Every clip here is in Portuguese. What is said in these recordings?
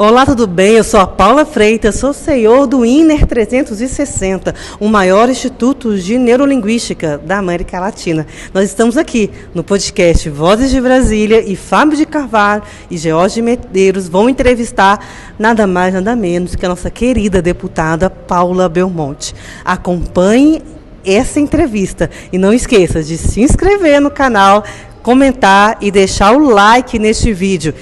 Olá, tudo bem? Eu sou a Paula Freitas, sou CEO do INER 360, o maior instituto de neurolinguística da América Latina. Nós estamos aqui no podcast Vozes de Brasília e Fábio de Carvalho e George Medeiros vão entrevistar nada mais, nada menos que a nossa querida deputada Paula Belmonte. Acompanhe essa entrevista e não esqueça de se inscrever no canal, comentar e deixar o like neste vídeo.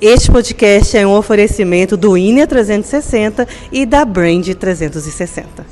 Este podcast é um oferecimento do INER 360 e da Brand 360.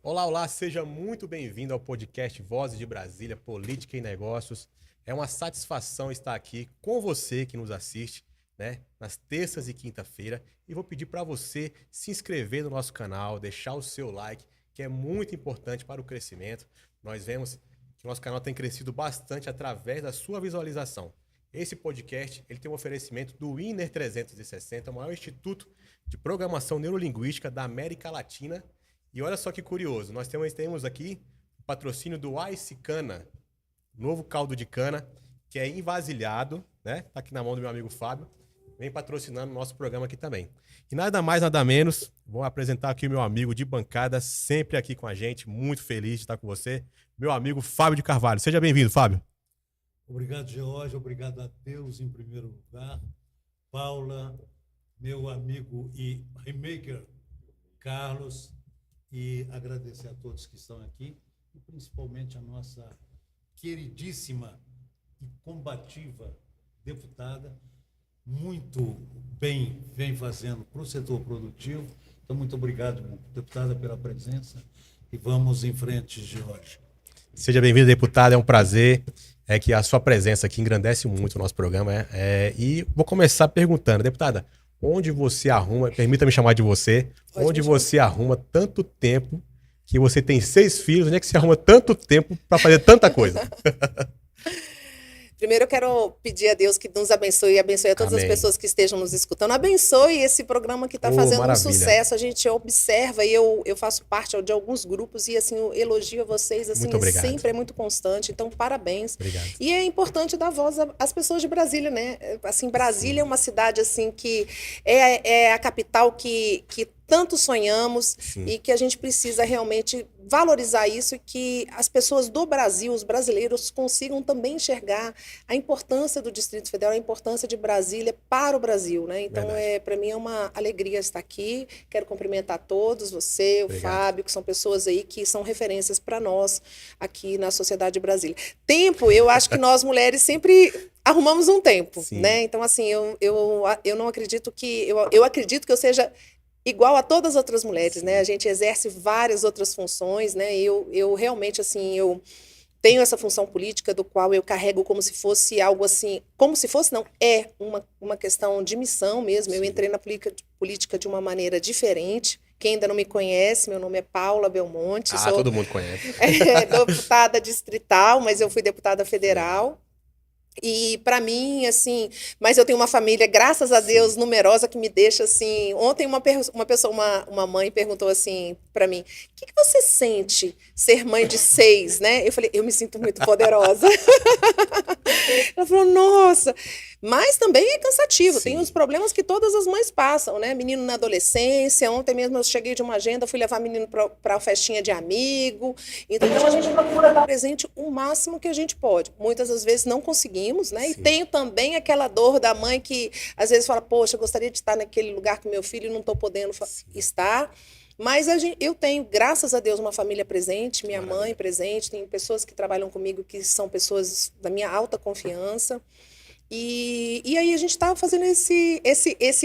Olá, olá, seja muito bem-vindo ao podcast Vozes de Brasília, Política e Negócios. É uma satisfação estar aqui com você que nos assiste, né, nas terças e quinta-feira. E vou pedir para você se inscrever no nosso canal, deixar o seu like, que é muito importante para o crescimento. Nós vemos que o nosso canal tem crescido bastante através da sua visualização. Esse podcast ele tem um oferecimento do INER 360, o maior instituto de programação neurolinguística da América Latina. E olha só que curioso, nós temos aqui o patrocínio do Ice Cana, novo caldo de cana, que é envasilhado, né? Tá aqui na mão do meu amigo Fábio, vem patrocinando o nosso programa aqui também. E nada mais, nada menos, vou apresentar aqui o meu amigo de bancada, sempre aqui com a gente, muito feliz de estar com você, meu amigo Fábio de Carvalho. Seja bem-vindo, Fábio. Obrigado, George, obrigado a Deus em primeiro lugar. Paula, meu amigo e remaker Carlos, e agradecer a todos que estão aqui, e principalmente a nossa queridíssima e combativa deputada, muito bem vem fazendo para o setor produtivo. Então, muito obrigado, deputada, pela presença, e vamos em frente, George. Seja bem-vindo, deputada, é um prazer. É que a sua presença aqui engrandece muito o nosso programa. E vou começar perguntando, deputada, onde você arruma, permita-me chamar de você, onde você arruma tanto tempo, que você tem 6 filhos, onde é que você arruma tanto tempo para fazer tanta coisa? Primeiro eu quero pedir a Deus que nos abençoe e abençoe a todas as pessoas que estejam nos escutando. Abençoe esse programa que está fazendo maravilha. Um sucesso. A gente observa e eu faço parte de alguns grupos e assim, eu elogio a vocês, assim, sempre é muito constante. Então, parabéns. Obrigado. E é importante dar voz às pessoas de Brasília, né? Assim, Brasília é uma cidade assim que é a capital que tanto sonhamos. Sim. E que a gente precisa realmente valorizar isso e que as pessoas do Brasil, os brasileiros, consigam também enxergar a importância do Distrito Federal, a importância de Brasília para o Brasil, né? Então, para mim é uma alegria estar aqui. Quero cumprimentar todos, você, o Fábio, que são pessoas aí que são referências para nós aqui na sociedade de Brasília. Tempo, eu acho que nós mulheres sempre arrumamos um tempo, sim, né? Então, assim, eu não acredito que... Eu acredito que eu seja igual a todas as outras mulheres, sim, né? A gente exerce várias outras funções, né? Eu realmente, assim, eu tenho essa função política do qual eu carrego como se fosse algo assim... Como se fosse, não. É uma questão de missão mesmo. Sim. Eu entrei na política de uma maneira diferente. Quem ainda não me conhece, meu nome é Paula Belmonte. Sou, todo mundo conhece. Deputada distrital, mas eu fui deputada federal. E para mim, assim, mas eu tenho uma família, graças a Deus, sim, numerosa, que me deixa assim. Ontem uma mãe perguntou assim para mim: o que você sente ser mãe de 6, né? Eu falei: eu me sinto muito poderosa. Ela falou: nossa. Mas também é cansativo, sim, tem os problemas que todas as mães passam, né? Menino na adolescência, ontem mesmo eu cheguei de uma agenda, fui levar menino para a festinha de amigo. Então a gente procura estar presente o máximo que a gente pode. Muitas das vezes não conseguimos, né? Sim. E tenho também aquela dor da mãe que às vezes fala: poxa, eu gostaria de estar naquele lugar com meu filho e não estou podendo estar. Mas eu tenho, graças a Deus, uma família presente, minha mãe presente, tem pessoas que trabalham comigo que são pessoas da minha alta confiança. E aí a gente está fazendo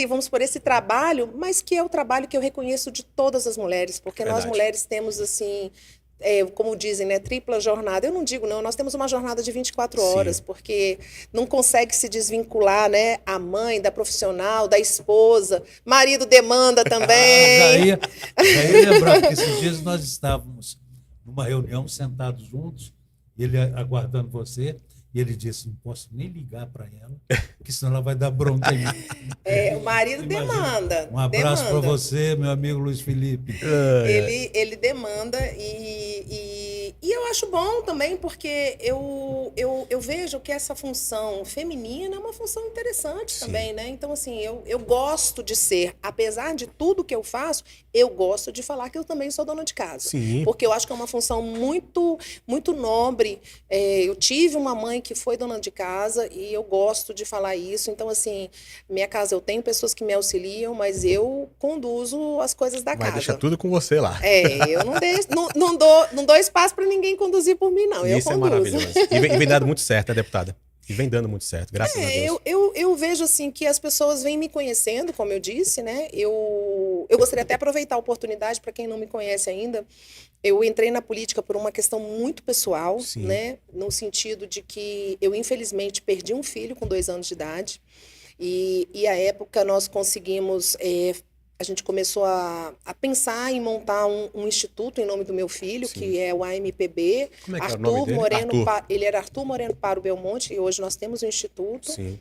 vamos supor, esse trabalho, mas que é o trabalho que eu reconheço de todas as mulheres, porque nós mulheres temos, assim, como dizem, né, tripla jornada. Eu não digo não, nós temos uma jornada de 24 horas, sim, porque não consegue se desvincular, né, a mãe, da profissional, da esposa, marido demanda também. Já ia lembrar que esses dias nós estávamos numa reunião, sentados juntos, ele aguardando você, e ele disse: não posso nem ligar para ela, porque senão ela vai dar bronca em mim. O marido demanda. Um abraço para você, meu amigo Luiz Felipe. Ele demanda e eu acho bom também, porque eu vejo que essa função feminina é uma função interessante também, né? Então, assim, eu gosto de ser, apesar de tudo que eu faço, eu gosto de falar que eu também sou dona de casa. Sim. Porque eu acho que é uma função muito, muito nobre. Eu tive uma mãe que foi dona de casa e eu gosto de falar isso. Então, assim, minha casa, eu tenho pessoas que me auxiliam, mas eu conduzo as coisas da casa. Deixa tudo com você lá. Eu não dou espaço para ninguém conduzir por mim, não. Isso é maravilhoso. E vem dando muito certo, né, deputada? E vem dando muito certo, graças a Deus. Eu vejo assim que as pessoas vêm me conhecendo, como eu disse, né? Eu gostaria até aproveitar a oportunidade para quem não me conhece ainda. Eu entrei na política por uma questão muito pessoal, Sim. né? No sentido de que eu, infelizmente, perdi um filho com 2 anos de idade. E à época nós conseguimos... a gente começou a pensar em montar um instituto em nome do meu filho, Sim. que é o AMPB. Como é que é o nome dele? Ele era Arthur Moreno Paro Belmonte, e hoje nós temos um instituto. Sim.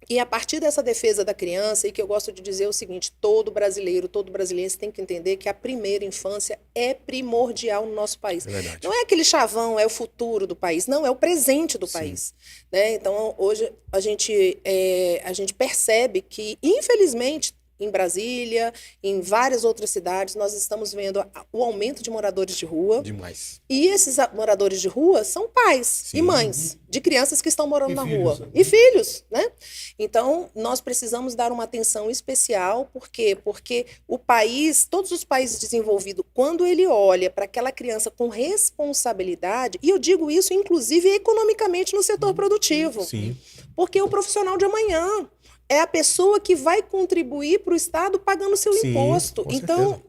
E a partir dessa defesa da criança, e que eu gosto de dizer o seguinte, todo brasileiro tem que entender que a primeira infância é primordial no nosso país. É verdade. Não é aquele chavão, é o futuro do país, não, é o presente do país. Né? Então, hoje, a gente percebe que, infelizmente, em Brasília, em várias outras cidades, nós estamos vendo o aumento de moradores de rua. Demais. E esses moradores de rua são pais Sim. e mães de crianças que estão morando na filhos, rua. E filhos, né? Então, nós precisamos dar uma atenção especial. Por quê? Porque o país, todos os países desenvolvidos, quando ele olha para aquela criança com responsabilidade, e eu digo isso, inclusive, economicamente no setor produtivo. Sim. Porque o profissional de amanhã é a pessoa que vai contribuir para o Estado pagando seu Sim, imposto. com Então,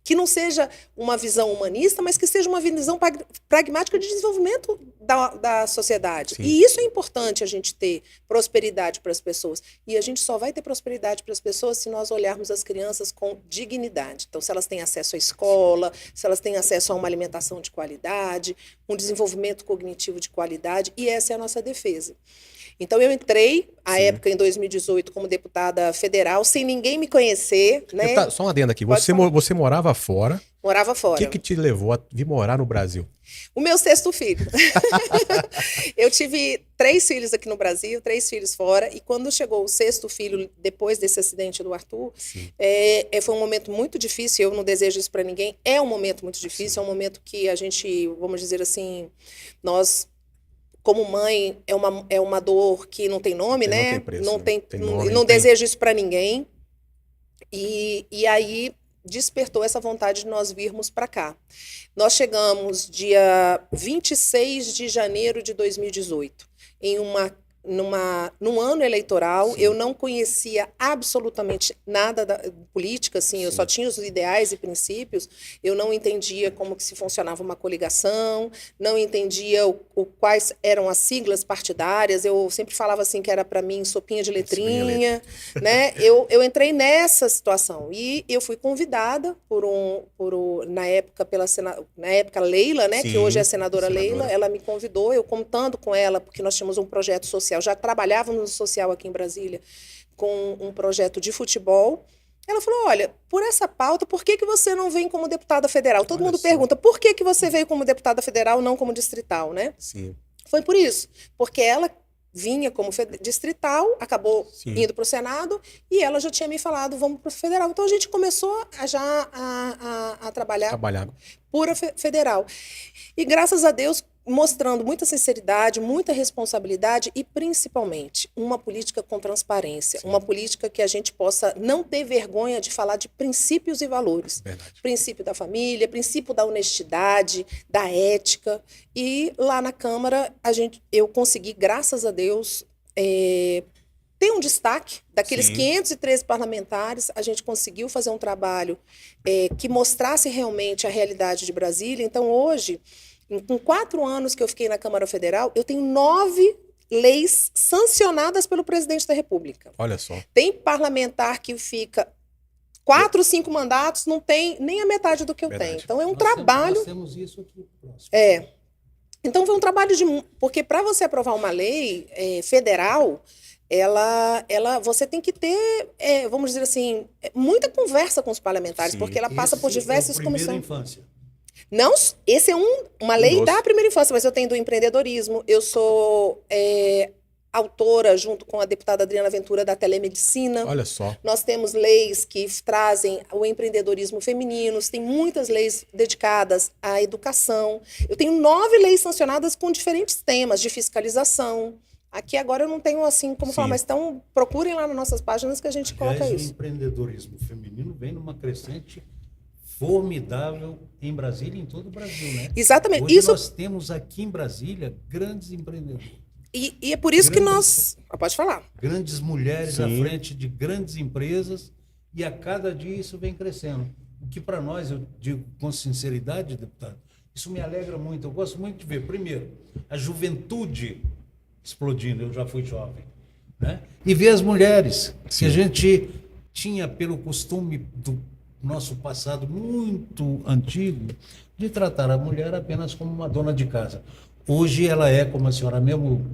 que não seja uma visão humanista, mas que seja uma visão pragmática de desenvolvimento da sociedade. Sim. E isso é importante a gente ter prosperidade para as pessoas. E a gente só vai ter prosperidade para as pessoas se nós olharmos as crianças com dignidade. Então, se elas têm acesso à escola, se elas têm acesso a uma alimentação de qualidade, um desenvolvimento cognitivo de qualidade, e essa é a nossa defesa. Então, eu entrei, à época, em 2018, como deputada federal, sem ninguém me conhecer. Né? Só um adendo aqui. Você morava fora. Morava fora. O que te levou a vir morar no Brasil? O meu 6º filho. Eu tive 3 filhos aqui no Brasil, 3 filhos fora. E quando chegou o 6º filho, depois desse acidente do Arthur, foi um momento muito difícil. Eu não desejo isso para ninguém. É um momento muito difícil. Sim. É um momento que a gente, vamos dizer assim, nós... Como mãe, é uma dor que não tem nome, né? Não tem preço. Não desejo isso para ninguém. E aí despertou essa vontade de nós virmos para cá. Nós chegamos dia 26 de janeiro de 2018, num ano eleitoral. Sim. Eu não conhecia absolutamente nada da política, assim, eu só tinha os ideais e princípios. Eu não entendia como que se funcionava uma coligação, não entendia quais eram as siglas partidárias. Eu sempre falava assim que era para mim sopinha de letrinha, né? Eu entrei nessa situação e eu fui convidada na época Leila, né? Sim, que hoje é a senadora Leila. Ela me convidou, eu contando com ela, porque nós tínhamos um projeto social. Já trabalhávamos no social aqui em Brasília com um projeto de futebol. Ela falou, olha, por essa pauta, por que você não vem como deputada federal? Todo mundo pergunta, por que você veio como deputada federal, não como distrital, né? Sim. Foi por isso, porque ela vinha como distrital, acabou indo para o Senado, e ela já tinha me falado, vamos para o federal. Então a gente começou a trabalhar pura federal. E graças a Deus, mostrando muita sinceridade, muita responsabilidade e, principalmente, uma política com transparência. Sim. Uma política que a gente possa não ter vergonha de falar de princípios e valores. Verdade. Princípio da família, princípio da honestidade, da ética. E lá na Câmara, eu consegui, graças a Deus, ter um destaque. Daqueles 513 parlamentares, a gente conseguiu fazer um trabalho que mostrasse realmente a realidade de Brasília. Então, hoje... Com 4 anos que eu fiquei na Câmara Federal, eu tenho 9 leis sancionadas pelo presidente da República. Olha só. Tem parlamentar que fica 4, 5 mandatos, não tem nem a metade do que eu tenho. Então, é um trabalho... Nós temos isso aqui próximo. Então, foi um trabalho de... Porque para você aprovar uma lei federal... você tem que ter, vamos dizer assim, muita conversa com os parlamentares, porque ela passa por diversas comissões. Infância. Não, esse é uma lei Nossa. da primeira infância, mas eu tenho do empreendedorismo. Eu sou autora, junto com a deputada Adriana Ventura, da telemedicina. Olha só. Nós temos leis que trazem o empreendedorismo feminino, tem muitas leis dedicadas à educação. Eu tenho 9 leis sancionadas com diferentes temas de fiscalização. Aqui agora eu não tenho assim como falar, mas então procurem lá nas nossas páginas que a gente coloca Aliás, isso. O empreendedorismo feminino vem numa crescente formidável em Brasília e em todo o Brasil, né? Exatamente. Hoje Isso, nós temos aqui em Brasília grandes empreendedores. e é por isso que nós... Pode falar. Grandes mulheres à Sim. frente de grandes empresas e a cada dia isso vem crescendo. O que para nós, eu digo com sinceridade, deputado, isso me alegra muito. Eu gosto muito de ver, primeiro, a juventude explodindo, eu já fui jovem, né? E ver as mulheres, que a gente tinha pelo costume do nosso passado muito antigo de tratar a mulher apenas como uma dona de casa. Hoje ela é, como a senhora mesmo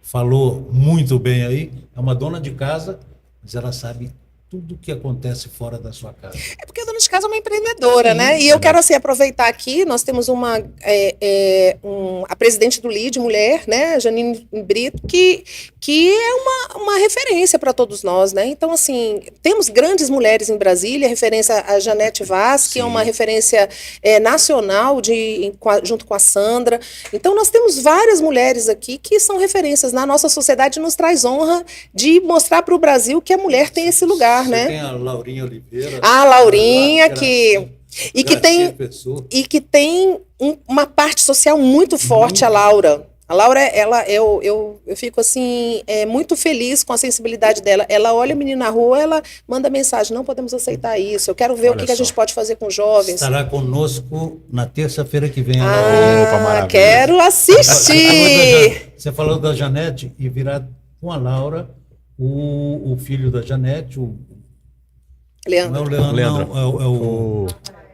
falou muito bem aí, é uma dona de casa, mas ela sabe tudo o que acontece fora da sua casa. É porque a dona de casa é uma empreendedora, Sim, né? E eu quero assim aproveitar aqui, nós temos a presidente do LIDE, mulher, né, Janine Brito, que é uma referência para todos nós, né? Então, assim, temos grandes mulheres em Brasília, referência a Janete Vaz, que é uma referência nacional junto com a Sandra. Então, nós temos várias mulheres aqui que são referências na nossa sociedade, nos traz honra de mostrar para o Brasil que a mulher tem esse lugar, Você né? tem a Laurinha Oliveira. A Laurinha, Gracinha que tem uma parte social muito forte, a Laura. A Laura, eu fico assim, muito feliz com a sensibilidade dela. Ela olha a menina na rua, ela manda mensagem, não podemos aceitar isso. Eu quero ver o que a gente pode fazer com jovens. Estará conosco na terça-feira que vem. Opa, maravilha. Quero assistir. Você falou da Janete e virá com a Laura o filho da Janete, não é o Leandro, Leandro, não, é o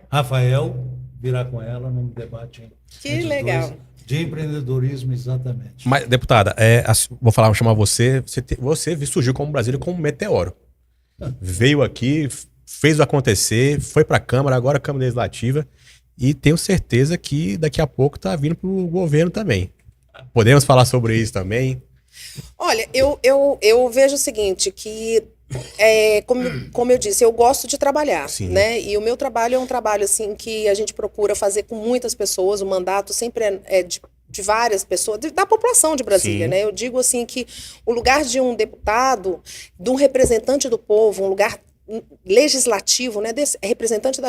Rafael, virá com ela num debate. que entre os legal. dois, de empreendedorismo, exatamente. Mas, deputada, vou chamar você. Você surgiu como Brasília como um meteoro. Veio aqui, fez o acontecer, foi para a Câmara, agora a Câmara Legislativa, e tenho certeza que daqui a pouco está vindo para o governo também. Podemos falar sobre isso também? Olha, eu vejo o seguinte, que como eu disse, eu gosto de trabalhar, Sim. né? E o meu trabalho é um trabalho assim que a gente procura fazer com muitas pessoas. O mandato sempre é de várias pessoas, da população de Brasília, Sim. né? Eu digo assim que o lugar de um deputado, de um representante do povo, um lugar legislativo, né, representante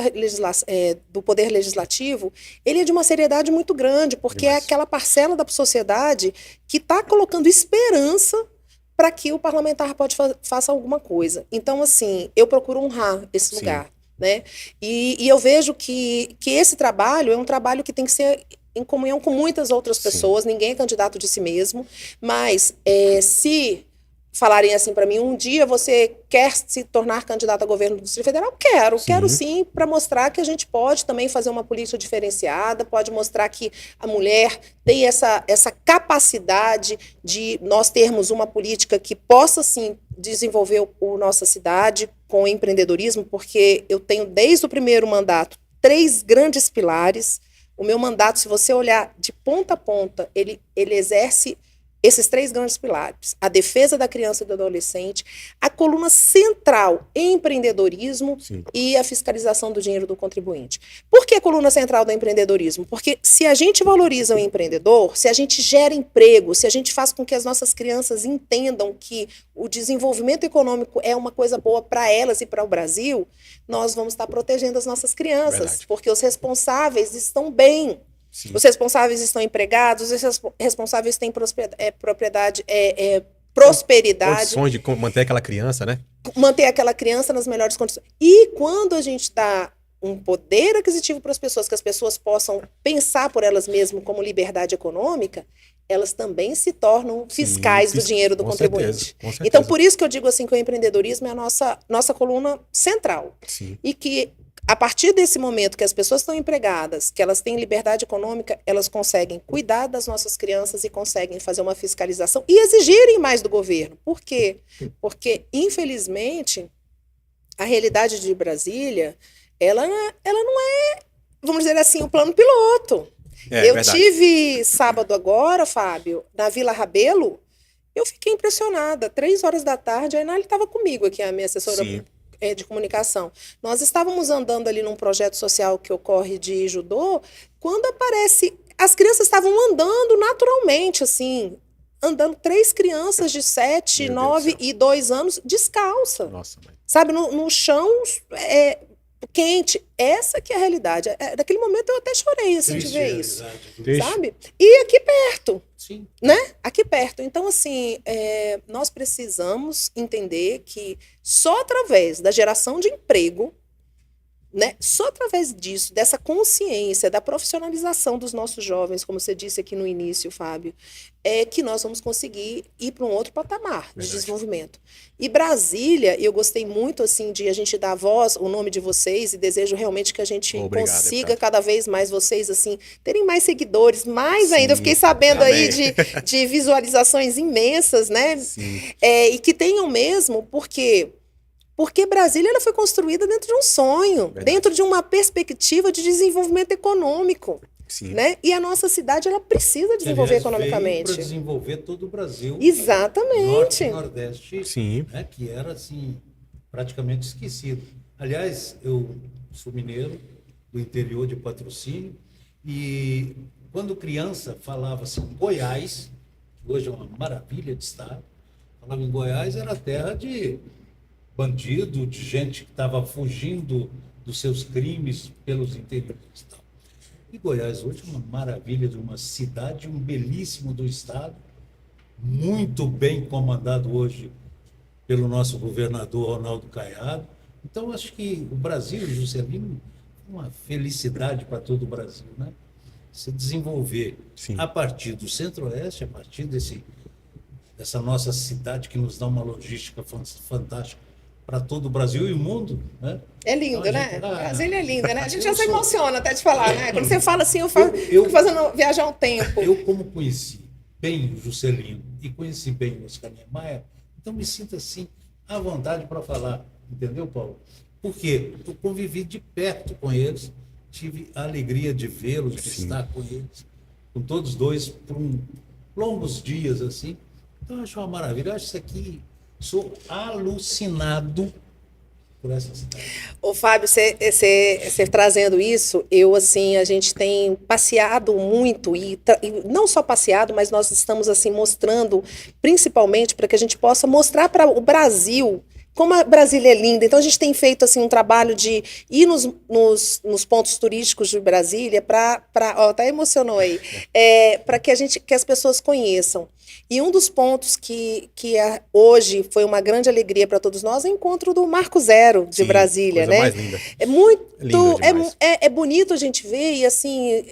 do poder legislativo, ele é de uma seriedade muito grande, porque é aquela parcela da sociedade que está colocando esperança para que o parlamentar faça alguma coisa. Então, assim, eu procuro honrar esse lugar, né? E eu vejo que esse trabalho é um trabalho que tem que ser em comunhão com muitas outras pessoas. Ninguém é candidato de si mesmo, mas se falarem assim para mim, um dia você quer se tornar candidato a governo do Distrito Federal? Quero sim, para mostrar que a gente pode também fazer uma política diferenciada, pode mostrar que a mulher tem essa capacidade de nós termos uma política que possa sim desenvolver a nossa cidade com empreendedorismo, porque eu tenho desde o primeiro mandato 3 grandes pilares. O meu mandato, se você olhar de ponta a ponta, ele exerce esses 3 grandes pilares: a defesa da criança e do adolescente, a coluna central, empreendedorismo, e a fiscalização do dinheiro do contribuinte. Por que a coluna central do empreendedorismo? Porque se a gente valoriza o empreendedor, se a gente gera emprego, se a gente faz com que as nossas crianças entendam que o desenvolvimento econômico é uma coisa boa para elas e para o Brasil, nós vamos estar protegendo as nossas crianças, Verdade. porque os responsáveis estão bem. Sim. Os responsáveis estão empregados, os responsáveis têm prosperidade, Condições de manter aquela criança, né? manter aquela criança nas melhores condições. E quando a gente dá um poder aquisitivo para as pessoas, que as pessoas possam pensar por elas mesmas como liberdade econômica, elas também se tornam fiscais do dinheiro do com contribuinte. certeza, com certeza. Então, por isso que eu digo assim que o empreendedorismo é a nossa coluna central. Sim. E que, a partir desse momento que as pessoas estão empregadas, que elas têm liberdade econômica, elas conseguem cuidar das nossas crianças e conseguem fazer uma fiscalização e exigirem mais do governo. Por quê? Porque, infelizmente, a realidade de Brasília, ela não é vamos dizer assim, o plano piloto. Eu verdade. tive sábado agora, Fábio, na Vila Rabelo, eu fiquei impressionada. 3 horas da tarde, a Inália estava comigo aqui, a minha assessora Sim. de comunicação. Nós estávamos andando ali num projeto social que ocorre de judô, quando aparece... As crianças estavam andando naturalmente, assim, andando 3 crianças de 7, Meu Deus 9 do céu. e 2 anos descalça, Nossa, mãe. sabe, no chão quente. Essa que é a realidade. Naquele momento eu até chorei, assim, de Triste ver isso, realidade do- Triste. sabe? E aqui perto, Sim. né? Aqui perto. Então, assim, nós precisamos entender que só através da geração de emprego, né? Só através disso, dessa consciência, da profissionalização dos nossos jovens, como você disse aqui no início, Fábio, é que nós vamos conseguir ir para um outro patamar de Verdade. desenvolvimento. E Brasília, eu gostei muito assim de a gente dar voz, o nome de vocês, e desejo realmente que a gente Obrigado, consiga deputado. cada vez mais vocês assim terem mais seguidores, mais ainda. Eu Sim, fiquei sabendo aí amém. de visualizações imensas, né? Sim. E que tenham mesmo, porque Brasília ela foi construída dentro de um sonho, Verdade. dentro de uma perspectiva de desenvolvimento econômico, Sim. né? E a nossa cidade ela precisa desenvolver Aliás, veio para economicamente. desenvolver todo o Brasil. Norte Exatamente. e Nordeste, Sim. né, que era assim praticamente esquecido. Aliás, eu sou mineiro do interior de Patrocínio e quando criança falava assim Goiás, que hoje é uma maravilha de estado, falava em Goiás era terra de bandido, de gente que estava fugindo dos seus crimes pelos interiores. E Goiás hoje é uma maravilha de uma cidade, um belíssimo do estado, muito bem comandado hoje pelo nosso governador Ronaldo Caiado. Então, acho que o Brasil, Juscelino, é uma felicidade para todo o Brasil, né? Se desenvolver Sim. a partir do Centro-Oeste, a partir dessa nossa cidade que nos dá uma logística fantástica para todo o Brasil e o mundo, né? É lindo, Então, a né? gente- Brasília é linda, né? A gente Eu já se sou- emociona até de falar, né? Quando você fala assim, eu Eu- fico fazendo viajar um tempo. Eu, como conheci bem o Juscelino e conheci bem o Oscar Niemeyer, então me sinto assim, à vontade para falar, entendeu, Paulo? Porque eu convivi de perto com eles, tive a alegria de vê-los, de Sim. estar com eles, com todos dois, por longos dias, assim. Então, eu acho uma maravilha. Eu acho isso aqui, sou alucinado por essa cidade. Ô, Fábio, você trazendo isso, assim, a gente tem passeado muito, e não só passeado, mas nós estamos, assim, mostrando, principalmente para que a gente possa mostrar para o Brasil como a Brasília é linda. Então, a gente tem feito, assim, um trabalho de ir nos pontos turísticos de Brasília até emocionou aí, para que as pessoas conheçam. E um dos pontos que hoje foi uma grande alegria para todos nós é o encontro do Marco Zero de Sim, Brasília, coisa né? mais linda. É muito, Lindo demais. é bonito a gente ver e assim,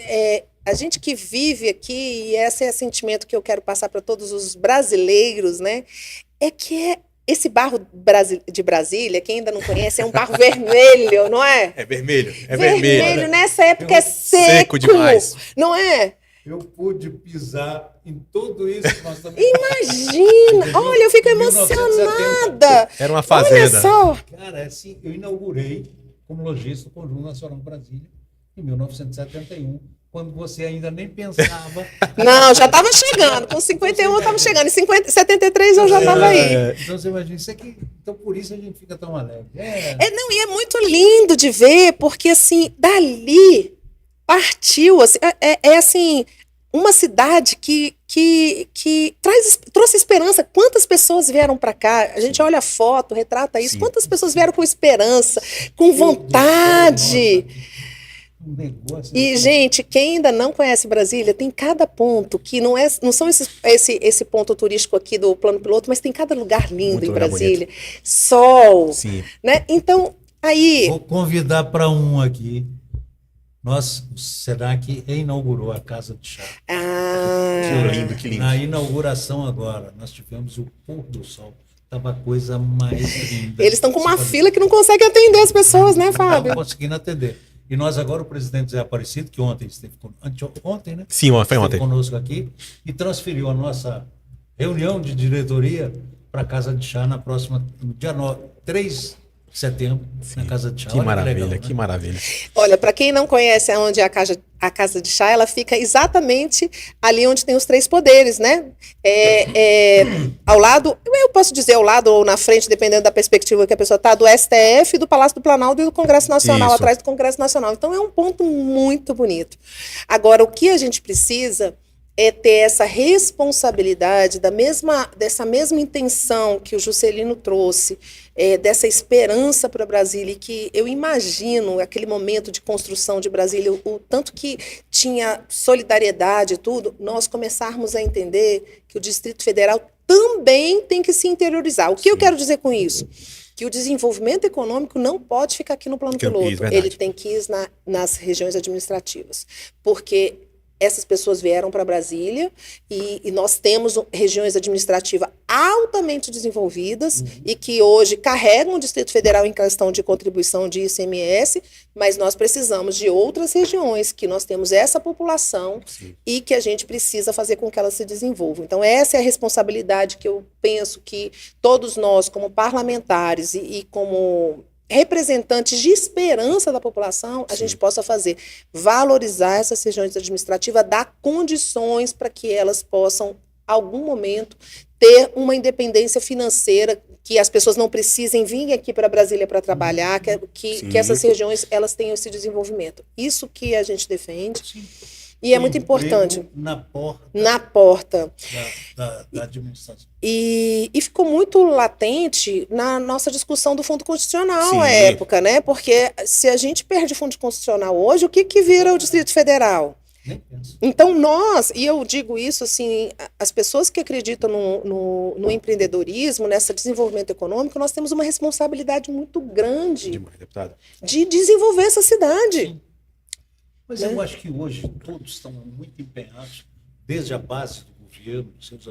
a gente que vive aqui, e esse é o sentimento que eu quero passar para todos os brasileiros, né? Esse barro de Brasília, quem ainda não conhece, é um barro vermelho, não é? É vermelho. É Vermelho, vermelho. nessa época é seco, Seco demais. não é? Eu pude pisar em tudo isso que nós estamos... Imagina! Olha, eu fico 1970. emocionada! Era uma Olha fazenda. só! Cara, assim, eu inaugurei como lojista o Conjunto Nacional Brasília em 1971, quando você ainda nem pensava. Não, já estava chegando. Com 51 eu estava chegando. Em 73 eu já estava aí. Então você imagina isso aqui. Então por isso a gente fica tão alegre. Não, e é muito lindo de ver, porque assim, dali partiu, assim, assim, uma cidade que trouxe esperança. Quantas pessoas vieram para cá? A gente olha a foto, retrata isso. Sim. Quantas pessoas vieram com esperança, com vontade? Um negócio E, gente, quem ainda não conhece Brasília, tem cada ponto que não são esse ponto turístico aqui do plano piloto, mas tem cada lugar lindo Muito em lugar Brasília. Sol, Sim. né? Então, aí... Vou convidar para um aqui. O SENAC inaugurou a Casa de Chá. Que lindo, que lindo. Na inauguração agora, nós tivemos o pôr do sol. Estava a coisa mais linda. Eles estão com uma fila que não consegue atender as pessoas, né, Fábio? Não conseguindo atender. E nós agora, o presidente Zé Aparecido, que ontem esteve ontem, né? Sim, foi Esteve ontem. conosco aqui e transferiu a nossa reunião de diretoria para a Casa de Chá no dia 3 setembro, na Casa de Chá. Que Olha maravilha, legal, né? que maravilha. Olha, para quem não conhece onde é a casa de chá, ela fica exatamente ali onde tem os três poderes, né? Ao lado, eu posso dizer ao lado ou na frente, dependendo da perspectiva que a pessoa está, do STF, do Palácio do Planalto e do Congresso Nacional, Isso. atrás do Congresso Nacional. Então é um ponto muito bonito. Agora, o que a gente precisa é ter essa responsabilidade dessa mesma intenção que o Juscelino trouxe, dessa esperança para Brasília, e que eu imagino aquele momento de construção de Brasília, o tanto que tinha solidariedade e tudo, nós começarmos a entender que o Distrito Federal também tem que se interiorizar. O que eu quero dizer com isso? Que o desenvolvimento econômico não pode ficar aqui no plano piloto, ele tem que ir nas regiões administrativas, porque essas pessoas vieram para Brasília e nós temos regiões administrativas altamente desenvolvidas e que hoje carregam o Distrito Federal em questão de contribuição de ICMS, mas nós precisamos de outras regiões que nós temos essa população e que a gente precisa fazer com que elas se desenvolvam. Então, essa é a responsabilidade que eu penso que todos nós, como parlamentares e como representantes de esperança da população, a gente possa fazer, valorizar essas regiões administrativas, dar condições para que elas possam, algum momento, ter uma independência financeira, que as pessoas não precisem vir aqui para Brasília para trabalhar, que essas regiões elas tenham esse desenvolvimento. Isso que a gente defende. Sim. E é muito importante. Na porta. Na porta. Da administração. E ficou muito latente na nossa discussão do Fundo Constitucional à época, né? Porque se a gente perde o Fundo Constitucional hoje, o que vira o Distrito Federal? Nem penso. Então e eu digo isso assim, as pessoas que acreditam no empreendedorismo, nesse desenvolvimento econômico, nós temos uma responsabilidade muito grande Demais, deputado. de desenvolver essa cidade. Sim. Mas eu acho que hoje todos estão muito empenhados, desde a base do governo, os seus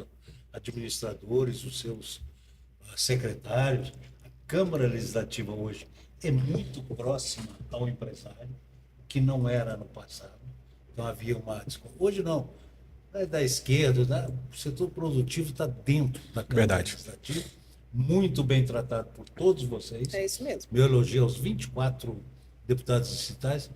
administradores, os seus secretários. A Câmara Legislativa hoje é muito próxima ao empresário, que não era no passado. Então havia uma discussão. Hoje não. É da esquerda, né? O setor produtivo está dentro da Câmara Legislativa, muito bem tratado por todos vocês. É isso mesmo. Meu elogio aos 24 deputados distritais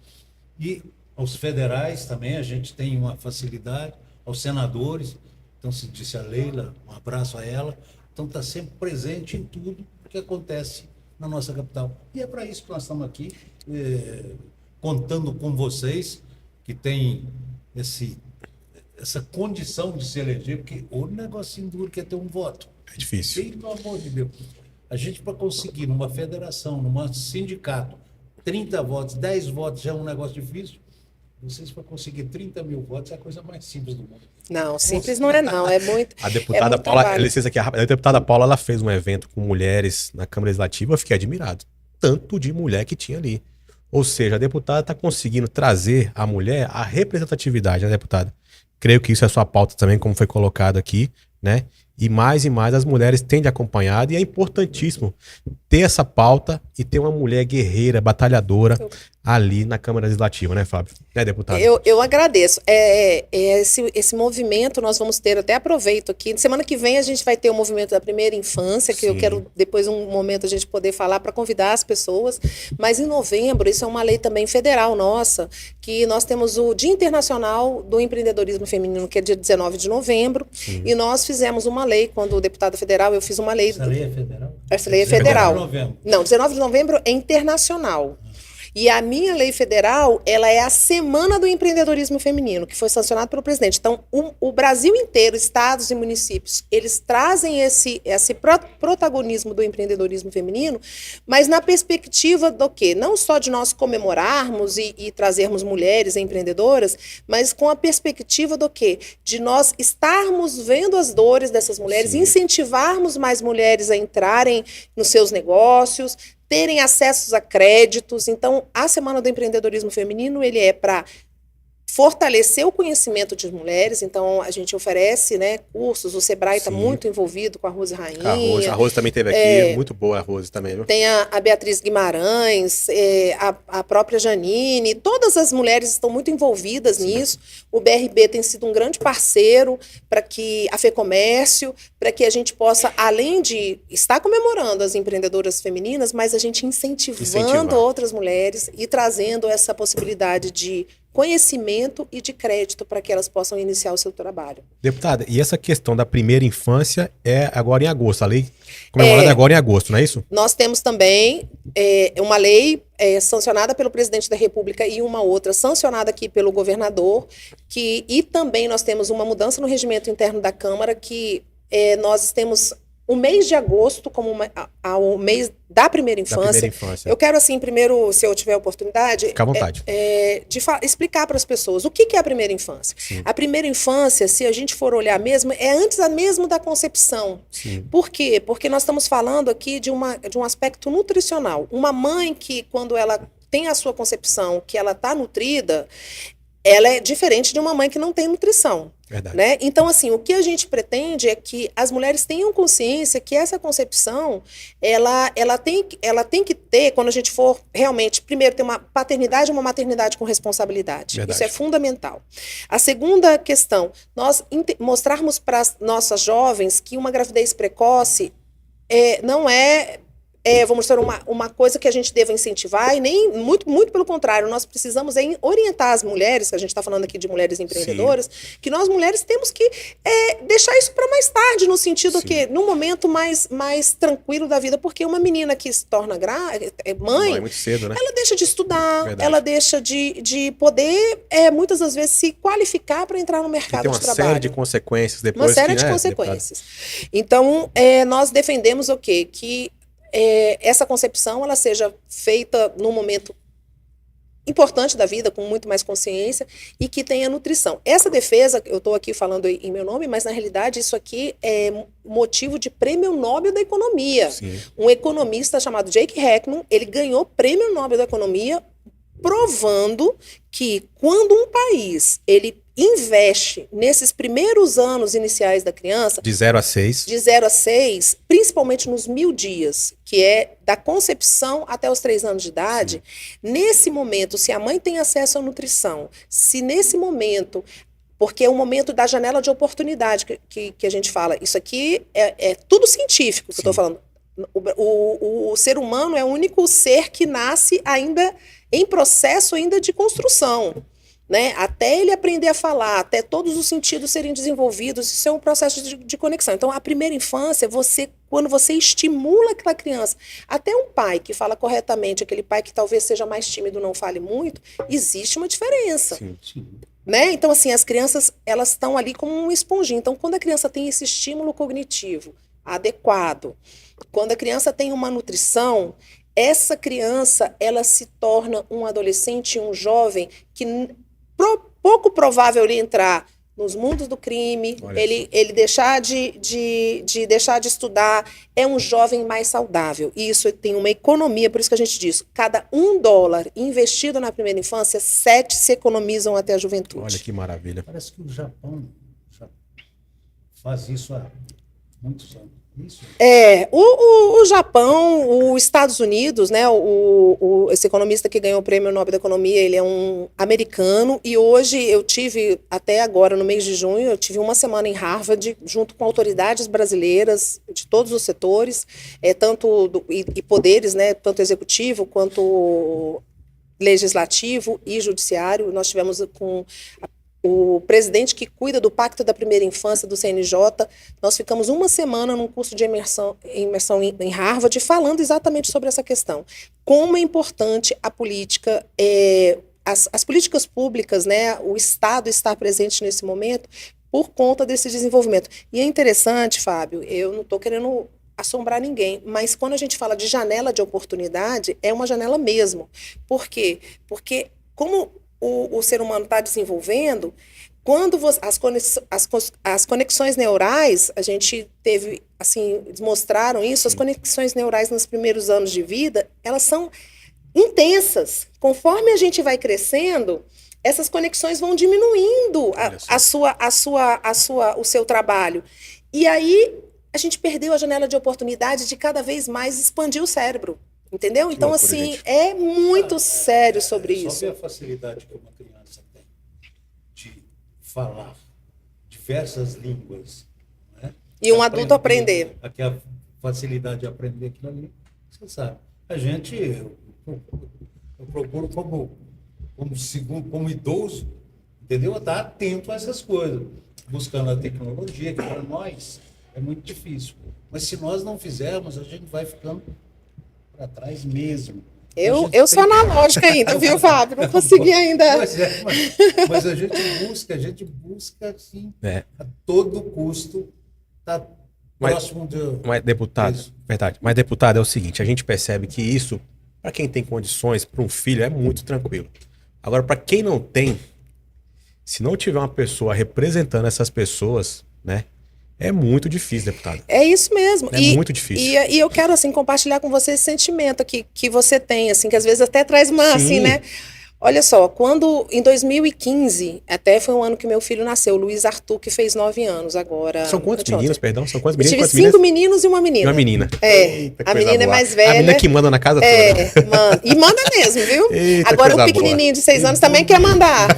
e aos federais também, a gente tem uma facilidade, aos senadores, então se disse a Leila, um abraço a ela, então está sempre presente em tudo que acontece na nossa capital. E é para isso que nós estamos aqui, contando com vocês, que têm essa condição de se eleger, porque o negocinho duro que é ter um voto. É difícil. Pelo amor de Deus. A gente, para conseguir numa federação, num sindicato, 30 votos, 10 votos já é um negócio difícil. Vocês, para conseguir 30 mil votos, é a coisa mais simples do mundo. Não, simples não é não, é muito. A deputada Paula, licença aqui, a deputada Paula, ela fez um evento com mulheres na Câmara Legislativa, eu fiquei admirado. Tanto de mulher que tinha ali. Ou seja, a deputada está conseguindo trazer à mulher a representatividade, né, deputada? Creio que isso é sua pauta também, como foi colocado aqui, né? E mais as mulheres têm de acompanhar, e é importantíssimo ter essa pauta e ter uma mulher guerreira, batalhadora ali na Câmara Legislativa, né, Fábio? Né, deputado? Eu agradeço. Esse movimento nós vamos ter, até aproveito aqui, semana que vem a gente vai ter o movimento da primeira infância, que eu quero depois um momento a gente poder falar para convidar as pessoas, mas em novembro, isso é uma lei também federal nossa, que nós temos o Dia Internacional do Empreendedorismo Feminino, que é dia 19 de novembro, e nós fizemos uma lei, quando deputada federal, eu fiz uma lei... Essa lei é federal? Essa lei é federal. 19 de novembro. Não, 19 de novembro é internacional. E a minha lei federal, ela é a Semana do Empreendedorismo Feminino, que foi sancionada pelo presidente. Então, o Brasil inteiro, estados e municípios, eles trazem esse protagonismo do empreendedorismo feminino, mas na perspectiva do quê? Não só de nós comemorarmos e trazermos mulheres empreendedoras, mas com a perspectiva do quê? De nós estarmos vendo as dores dessas mulheres, incentivarmos mais mulheres a entrarem nos seus negócios, terem acessos a créditos. Então, a Semana do Empreendedorismo Feminino, ele é para fortalecer o conhecimento de mulheres, então a gente oferece, né, cursos, o Sebrae está muito envolvido com a Rose Rainha. A Rose também teve aqui, muito boa a Rose também, viu? Tem a Beatriz Guimarães, a própria Janine, todas as mulheres estão muito envolvidas nisso. O BRB tem sido um grande parceiro para que a FEComércio, para que a gente possa, além de estar comemorando as empreendedoras femininas, mas a gente incentivando outras mulheres e trazendo essa possibilidade de conhecimento e de crédito para que elas possam iniciar o seu trabalho. Deputada, e essa questão da primeira infância é agora em agosto, a lei comemorada agora em agosto, não é isso? Nós temos também uma lei sancionada pelo presidente da República e uma outra sancionada aqui pelo governador, e também nós temos uma mudança no regimento interno da Câmara, que nós temos o mês de agosto como o mês da primeira infância. Eu quero, assim, primeiro, se eu tiver oportunidade, fica à vontade, de explicar para as pessoas o que é a primeira infância. Sim. A primeira infância, se a gente for olhar mesmo, é antes mesmo da concepção. Sim. Por quê? Porque nós estamos falando aqui de um aspecto nutricional. Uma mãe que, quando ela tem a sua concepção, que ela está nutrida, ela é diferente de uma mãe que não tem nutrição. Verdade. Né? Então, assim, o que a gente pretende é que as mulheres tenham consciência que essa concepção, ela tem que ter, quando a gente for realmente, primeiro, ter uma paternidade e uma maternidade com responsabilidade. Verdade. Isso é fundamental. A segunda questão, nós mostrarmos para as nossas jovens que uma gravidez precoce não é... vamos dizer, uma coisa que a gente deva incentivar, e nem muito, muito pelo contrário, nós precisamos orientar as mulheres, que a gente está falando aqui de mulheres empreendedoras, sim, que nós mulheres temos que deixar isso para mais tarde, no sentido sim, que num momento mais tranquilo da vida, porque uma menina que se torna mãe, muito cedo, né? Ela deixa de estudar, verdade, ela deixa de poder, muitas das vezes, se qualificar para entrar no mercado de trabalho. Tem uma série de consequências depois. Uma série de consequências. Deputado. Então, nós defendemos o quê? Que essa concepção ela seja feita num momento importante da vida, com muito mais consciência, e que tenha nutrição. Essa defesa, eu estou aqui falando em meu nome, mas na realidade isso aqui é motivo de prêmio Nobel da Economia. Sim. Um economista chamado Jake Heckman, ele ganhou prêmio Nobel da Economia provando que quando um país ele investe nesses primeiros anos iniciais da criança, de 0 a 6, principalmente nos 1000 dias, que é da concepção até os 3 anos de idade, sim, nesse momento, se a mãe tem acesso à nutrição, se nesse momento, porque é o momento da janela de oportunidade que a gente fala, isso aqui é tudo científico que sim, eu estou falando. O ser humano é o único ser que nasce ainda em processo ainda de construção. Né? Até ele aprender a falar, até todos os sentidos serem desenvolvidos, isso é um processo de conexão. Então, a primeira infância, quando você estimula aquela criança, até um pai que fala corretamente, aquele pai que talvez seja mais tímido, não fale muito, existe uma diferença. Sim, sim. Né? Então, assim, as crianças, elas estão ali como um esponjinho. Então, quando a criança tem esse estímulo cognitivo adequado, quando a criança tem uma nutrição, essa criança, ela se torna um adolescente, um jovem que pouco provável ele entrar nos mundos do crime, ele deixar de deixar de estudar, é um jovem mais saudável. E isso tem uma economia, por isso que a gente diz, cada $1 investido na primeira infância, 7 se economizam até a juventude. Olha que maravilha. Parece que o Japão já faz isso há muitos anos. Isso. O Japão, os Estados Unidos, né, esse economista que ganhou o prêmio Nobel da Economia, ele é um americano, e hoje eu tive, até agora no mês de junho, eu tive uma semana em Harvard, junto com autoridades brasileiras de todos os setores, e poderes, né, tanto executivo quanto legislativo e judiciário. Nós tivemos com o presidente que cuida do Pacto da Primeira Infância do CNJ, nós ficamos uma semana num curso de imersão em Harvard, falando exatamente sobre essa questão. Como é importante a política, as políticas públicas, né, o Estado estar presente nesse momento por conta desse desenvolvimento. E é interessante, Fábio, eu não estou querendo assombrar ninguém, mas quando a gente fala de janela de oportunidade, é uma janela mesmo. Por quê? Porque como o ser humano está desenvolvendo, quando as conexões neurais, a gente teve, assim, mostraram isso, as conexões neurais nos primeiros anos de vida, elas são intensas. Conforme a gente vai crescendo, essas conexões vão diminuindo Olha só. o seu trabalho. E aí a gente perdeu a janela de oportunidade de cada vez mais expandir o cérebro. Entendeu? Que Então, loucura, assim, gente. é muito sério sobre Só isso. ver a facilidade que uma criança tem de falar diversas línguas, né? E um adulto aprender. A facilidade de aprender aquilo ali, você sabe. Eu procuro como idoso, entendeu? Estar atento a essas coisas, buscando a tecnologia, que para nós é muito difícil. Mas se nós não fizermos, a gente vai ficando para trás mesmo. Eu sou analógica ainda, viu, Fábio? Não consegui ainda. Mas a gente busca assim, a todo custo, tá próximo de... Mas, deputado, Isso. verdade. Mas, deputado, é o seguinte, a gente percebe que isso, para quem tem condições, para um filho, é muito tranquilo. Agora, para quem não tem, se não tiver uma pessoa representando essas pessoas, né, é muito difícil, deputado. É isso mesmo. É muito difícil. E eu quero, assim, compartilhar com você esse sentimento que você tem, assim, que às vezes até traz uma, Sim. assim, né? Olha só, quando, em 2015, até foi um ano que meu filho nasceu, o Luiz Arthur, que fez 9 anos agora. São quantos anteontem. meninos, perdão? São quantos Eu meninos? tive Quantas 5 meninos e uma E menina. uma menina. É, Eita, a coisa menina é boa. mais velha. A menina que manda na casa toda. É, manda. E manda mesmo, viu? Eita, Agora o coisa pequenininho de 6 anos também quer mandar.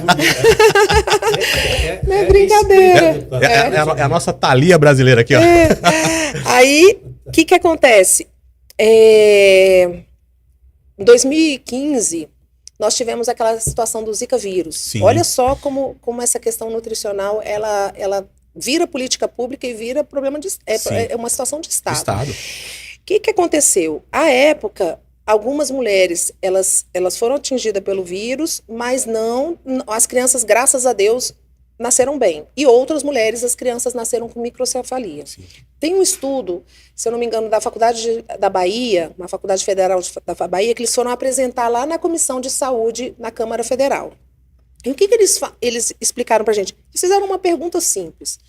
Não é isso brincadeira. mesmo, deputado. É a nossa Thalia brasileira aqui, ó. Aí, o que acontece? Em 2015, nós tivemos aquela situação do Zika vírus. Sim. Olha só como essa questão nutricional, ela vira política pública e vira problema de... Sim. É uma situação de Estado. Estado. O que aconteceu? À época, algumas mulheres, elas foram atingidas pelo vírus, mas não... As crianças, graças a Deus, nasceram bem. E outras mulheres, as crianças nasceram com microcefalia. Sim. Tem um estudo, se eu não me engano, da Faculdade da Bahia, na Faculdade Federal da Bahia, que eles foram apresentar lá na Comissão de Saúde na Câmara Federal. E o que eles explicaram pra gente? Eles fizeram uma pergunta simples.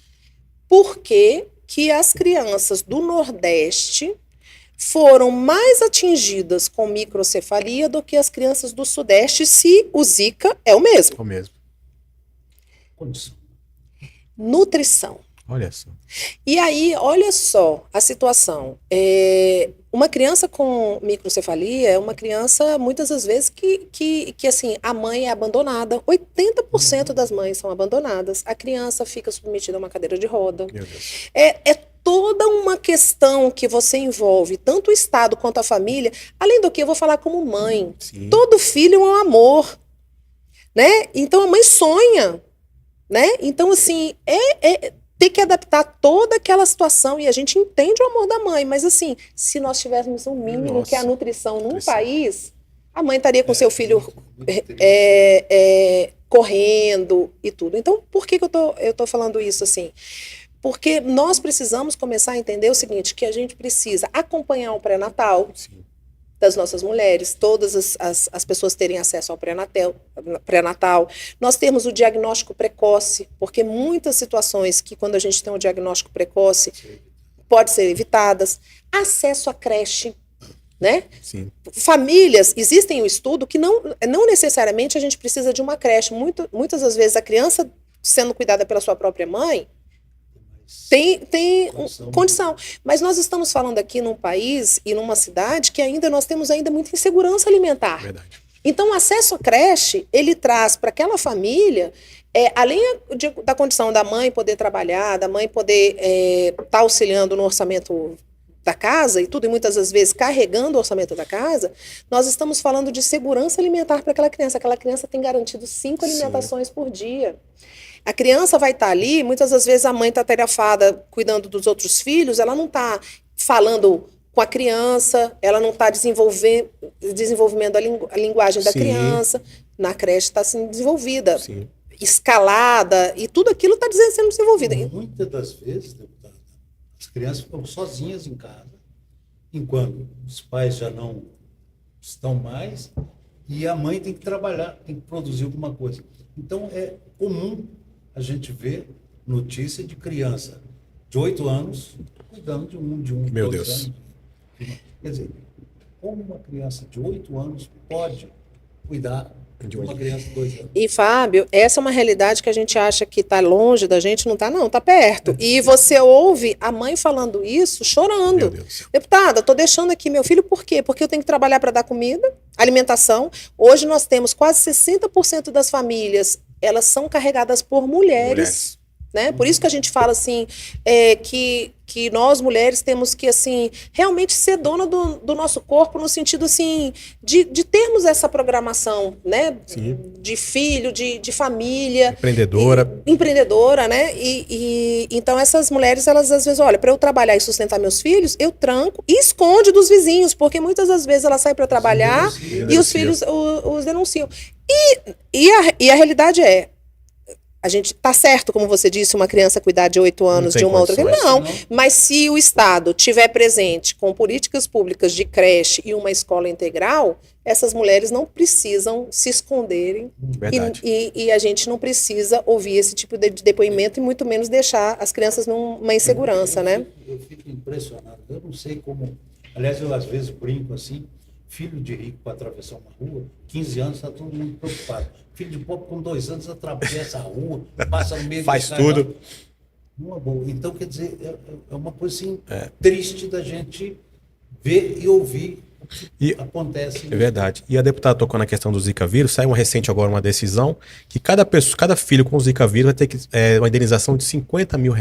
Por que as crianças do Nordeste foram mais atingidas com microcefalia do que as crianças do Sudeste, se o Zika é o mesmo? É o mesmo. Condição. Nutrição. Olha só. E aí, olha só a situação. Uma criança com microcefalia é uma criança, muitas das vezes, que assim, a mãe é abandonada. 80% das mães são abandonadas. A criança fica submetida a uma cadeira de roda. Meu Deus. É toda uma questão que você envolve, tanto o Estado quanto a família. Além do que, eu vou falar como mãe. Sim. Todo filho é um amor, né? Então, a mãe sonha, né? Então, assim, ter que adaptar toda aquela situação, e a gente entende o amor da mãe, mas assim, se nós tivéssemos um mínimo, Nossa, que é a nutrição num nutrição. país, a mãe estaria com seu filho correndo e tudo. Então, por que eu tô falando isso assim? Porque nós precisamos começar a entender o seguinte, que a gente precisa acompanhar o pré-natal Sim. das nossas mulheres, todas as pessoas terem acesso ao pré-natal. Nós temos o diagnóstico precoce, porque muitas situações que quando a gente tem um diagnóstico precoce, pode ser evitadas. Acesso à creche, né? Sim. Famílias, existem um estudo que não necessariamente a gente precisa de uma creche. Muitas das vezes a criança sendo cuidada pela sua própria mãe, tem condição. Mas nós estamos falando aqui num país e numa cidade que nós temos ainda muita insegurança alimentar. Verdade. Então, o acesso à creche, ele traz para aquela família, além da condição da mãe poder trabalhar, da mãe poder estar auxiliando no orçamento da casa e tudo, e muitas das vezes carregando o orçamento da casa, nós estamos falando de segurança alimentar para aquela criança. Aquela criança tem garantido 5 alimentações por dia. A criança vai estar ali, muitas das vezes a mãe está atarefada cuidando dos outros filhos, ela não está falando com a criança, ela não está desenvolvendo a linguagem da Sim. criança. Na creche está sendo desenvolvida, Sim. escalada, e tudo aquilo está sendo desenvolvido. Muitas das vezes, deputada, as crianças ficam sozinhas em casa, enquanto os pais já não estão mais, e a mãe tem que trabalhar, tem que produzir alguma coisa. Então, é comum a gente ver notícia de criança de 8 anos cuidando de um Meu 2 Deus. anos. Quer dizer, como uma criança de 8 anos pode cuidar de uma criança de 2 anos. E, Fábio, essa é uma realidade que a gente acha que está longe da gente, não está não, está perto. E você ouve a mãe falando isso, chorando. Meu Deus. Deputada, estou deixando aqui meu filho, por quê? Porque eu tenho que trabalhar para dar comida, alimentação. Hoje nós temos quase 60% das famílias, elas são carregadas por mulheres. Né? Por isso que a gente fala assim, que nós mulheres temos que assim realmente ser dona do nosso corpo, no sentido assim de termos essa programação, né? De filho, de família, empreendedora, né? E então essas mulheres, elas às vezes, olha, para eu trabalhar e sustentar meus filhos, eu tranco e esconde dos vizinhos, porque muitas das vezes ela sai para trabalhar e os filhos os denunciam. E a realidade é, a gente tá certo, como você disse, uma criança cuidar de 8 anos de uma outra criança. Não, mas se o Estado tiver presente com políticas públicas de creche e uma escola integral, essas mulheres não precisam se esconderem. E a gente não precisa ouvir esse tipo de depoimento e muito menos deixar as crianças numa insegurança, né? Eu fico impressionado. Eu não sei como... Aliás, eu às vezes brinco assim, filho de rico para atravessar uma rua, 15 anos está todo mundo preocupado. Filho de pobre com 2 anos atravessa a rua, passa no meio faz tudo. Uma boa. Então, quer dizer, é uma coisa assim, triste da gente ver e ouvir o que acontece. É verdade. E a deputada tocou na questão do Zika vírus, saiu agora uma decisão que cada filho com Zika vírus vai ter uma indenização de R$50 mil.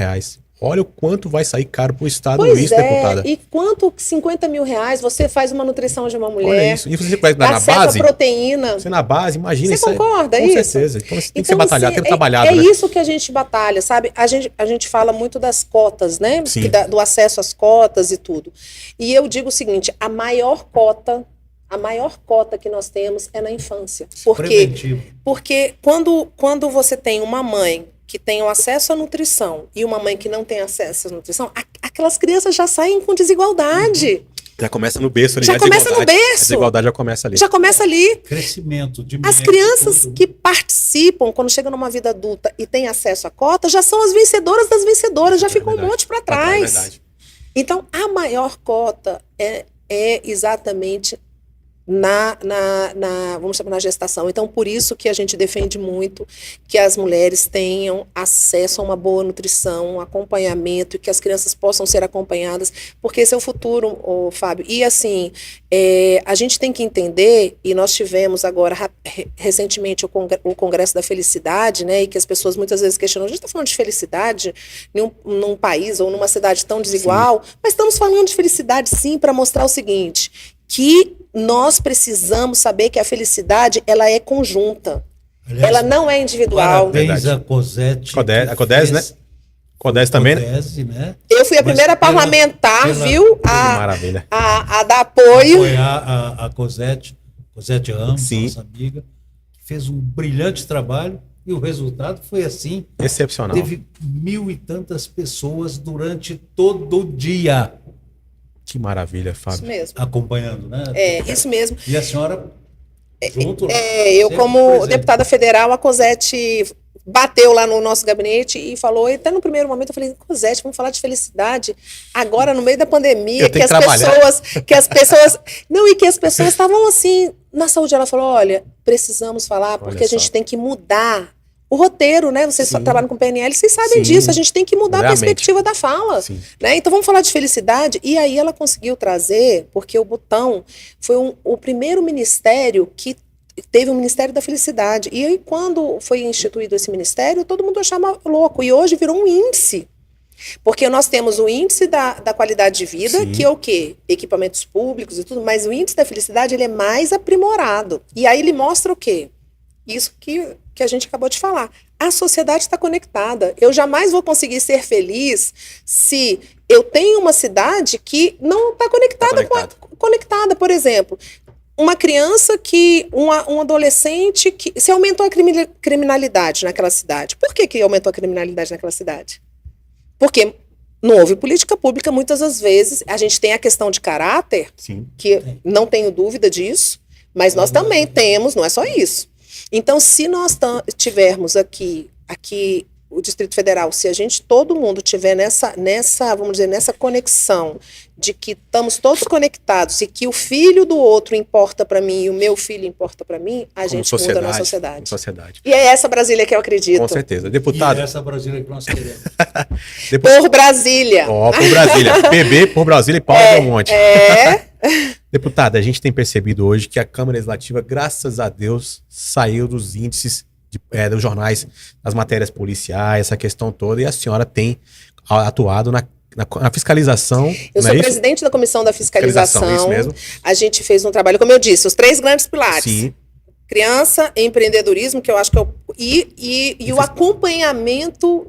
Olha o quanto vai sair caro para o Estado isso, deputada. E quanto R$50 mil você faz uma nutrição de uma mulher? Olha isso. E você vai na base? Proteína. Você na base, imagina isso. Você concorda? Com certeza. Então tem que ser batalhado, tem que trabalhado. É isso que a gente batalha, sabe? A gente fala muito das cotas, né? Do acesso às cotas e tudo. E eu digo o seguinte, a maior cota que nós temos é na infância. Por quê? Porque quando você tem uma mãe que tem o acesso à nutrição e uma mãe que não tem acesso à nutrição, aquelas crianças já saem com desigualdade. Já começa no berço ali. Já começa no berço. A desigualdade já começa ali. Já começa ali. Crescimento, as crianças que participam, quando chegam numa vida adulta e têm acesso à cota, já são as vencedoras das vencedoras, já ficam um monte para trás. Então, a maior cota é exatamente vamos chamar, na gestação. Então, por isso que a gente defende muito que as mulheres tenham acesso a uma boa nutrição, um acompanhamento, e que as crianças possam ser acompanhadas, porque esse é o futuro, Fábio. E assim, a gente tem que entender, e nós tivemos agora recentemente o Congresso da Felicidade, né, e que as pessoas muitas vezes questionam, a gente está falando de felicidade num país ou numa cidade tão desigual, mas estamos falando de felicidade sim, para mostrar o seguinte, que nós precisamos saber que a felicidade, ela é conjunta. Aliás, ela não é individual. Parabéns a Cosete. A Codese, né? Codese também, né? Eu fui a primeira parlamentar, viu? Maravilha. A dar apoio. Apoiar a Cosete Ramos, nossa amiga, que fez um brilhante trabalho e o resultado foi assim. Excepcional. Teve 1.000 e tantas pessoas durante todo o dia. Que maravilha, Fábio. Isso mesmo. Acompanhando, né? Isso mesmo. E a senhora junto? Eu como deputada federal, a Cosete bateu lá no nosso gabinete e falou, e até no primeiro momento eu falei, Cosete, vamos falar de felicidade agora no meio da pandemia, que as pessoas estavam assim, na saúde. Ela falou, olha, precisamos falar porque a gente tem que mudar o roteiro, né? Vocês trabalham com PNL, vocês sabem disso, a gente tem que mudar a perspectiva da fala, né? Então vamos falar de felicidade. E aí ela conseguiu trazer, porque o Butão foi o primeiro ministério que teve o Ministério da Felicidade. E aí quando foi instituído esse ministério, todo mundo achava louco. E hoje virou um índice. Porque nós temos o índice da qualidade de vida, que é o quê? Equipamentos públicos e tudo, mas o índice da felicidade, ele é mais aprimorado. E aí ele mostra o quê? Isso que a gente acabou de falar. A sociedade está conectada. Eu jamais vou conseguir ser feliz se eu tenho uma cidade que não está conectada. Por exemplo, uma criança um adolescente que... Se aumentou a criminalidade naquela cidade. Por que aumentou a criminalidade naquela cidade? Porque não houve política pública, muitas das vezes. A gente tem a questão de caráter, que não tenho dúvida disso, mas nós também temos, não é só isso. Então, se nós tivermos aqui o Distrito Federal, se a gente, todo mundo tiver vamos dizer, nessa conexão de que estamos todos conectados e que o filho do outro importa para mim e o meu filho importa para mim, a gente muda na sociedade. E é essa Brasília que eu acredito. Com certeza. Deputado. E é essa Brasília que nós queremos. Por Brasília. Por Brasília. PB por Brasília e Paula Belmonte. Deputada, a gente tem percebido hoje que a Câmara Legislativa, graças a Deus, saiu dos índices dos jornais, das matérias policiais, essa questão toda, e a senhora tem atuado na fiscalização. Eu sou presidente da Comissão da Fiscalização. Isso mesmo. A gente fez um trabalho, como eu disse, os 3 grandes pilares. Sim. Criança, empreendedorismo, que eu acho que é o acompanhamento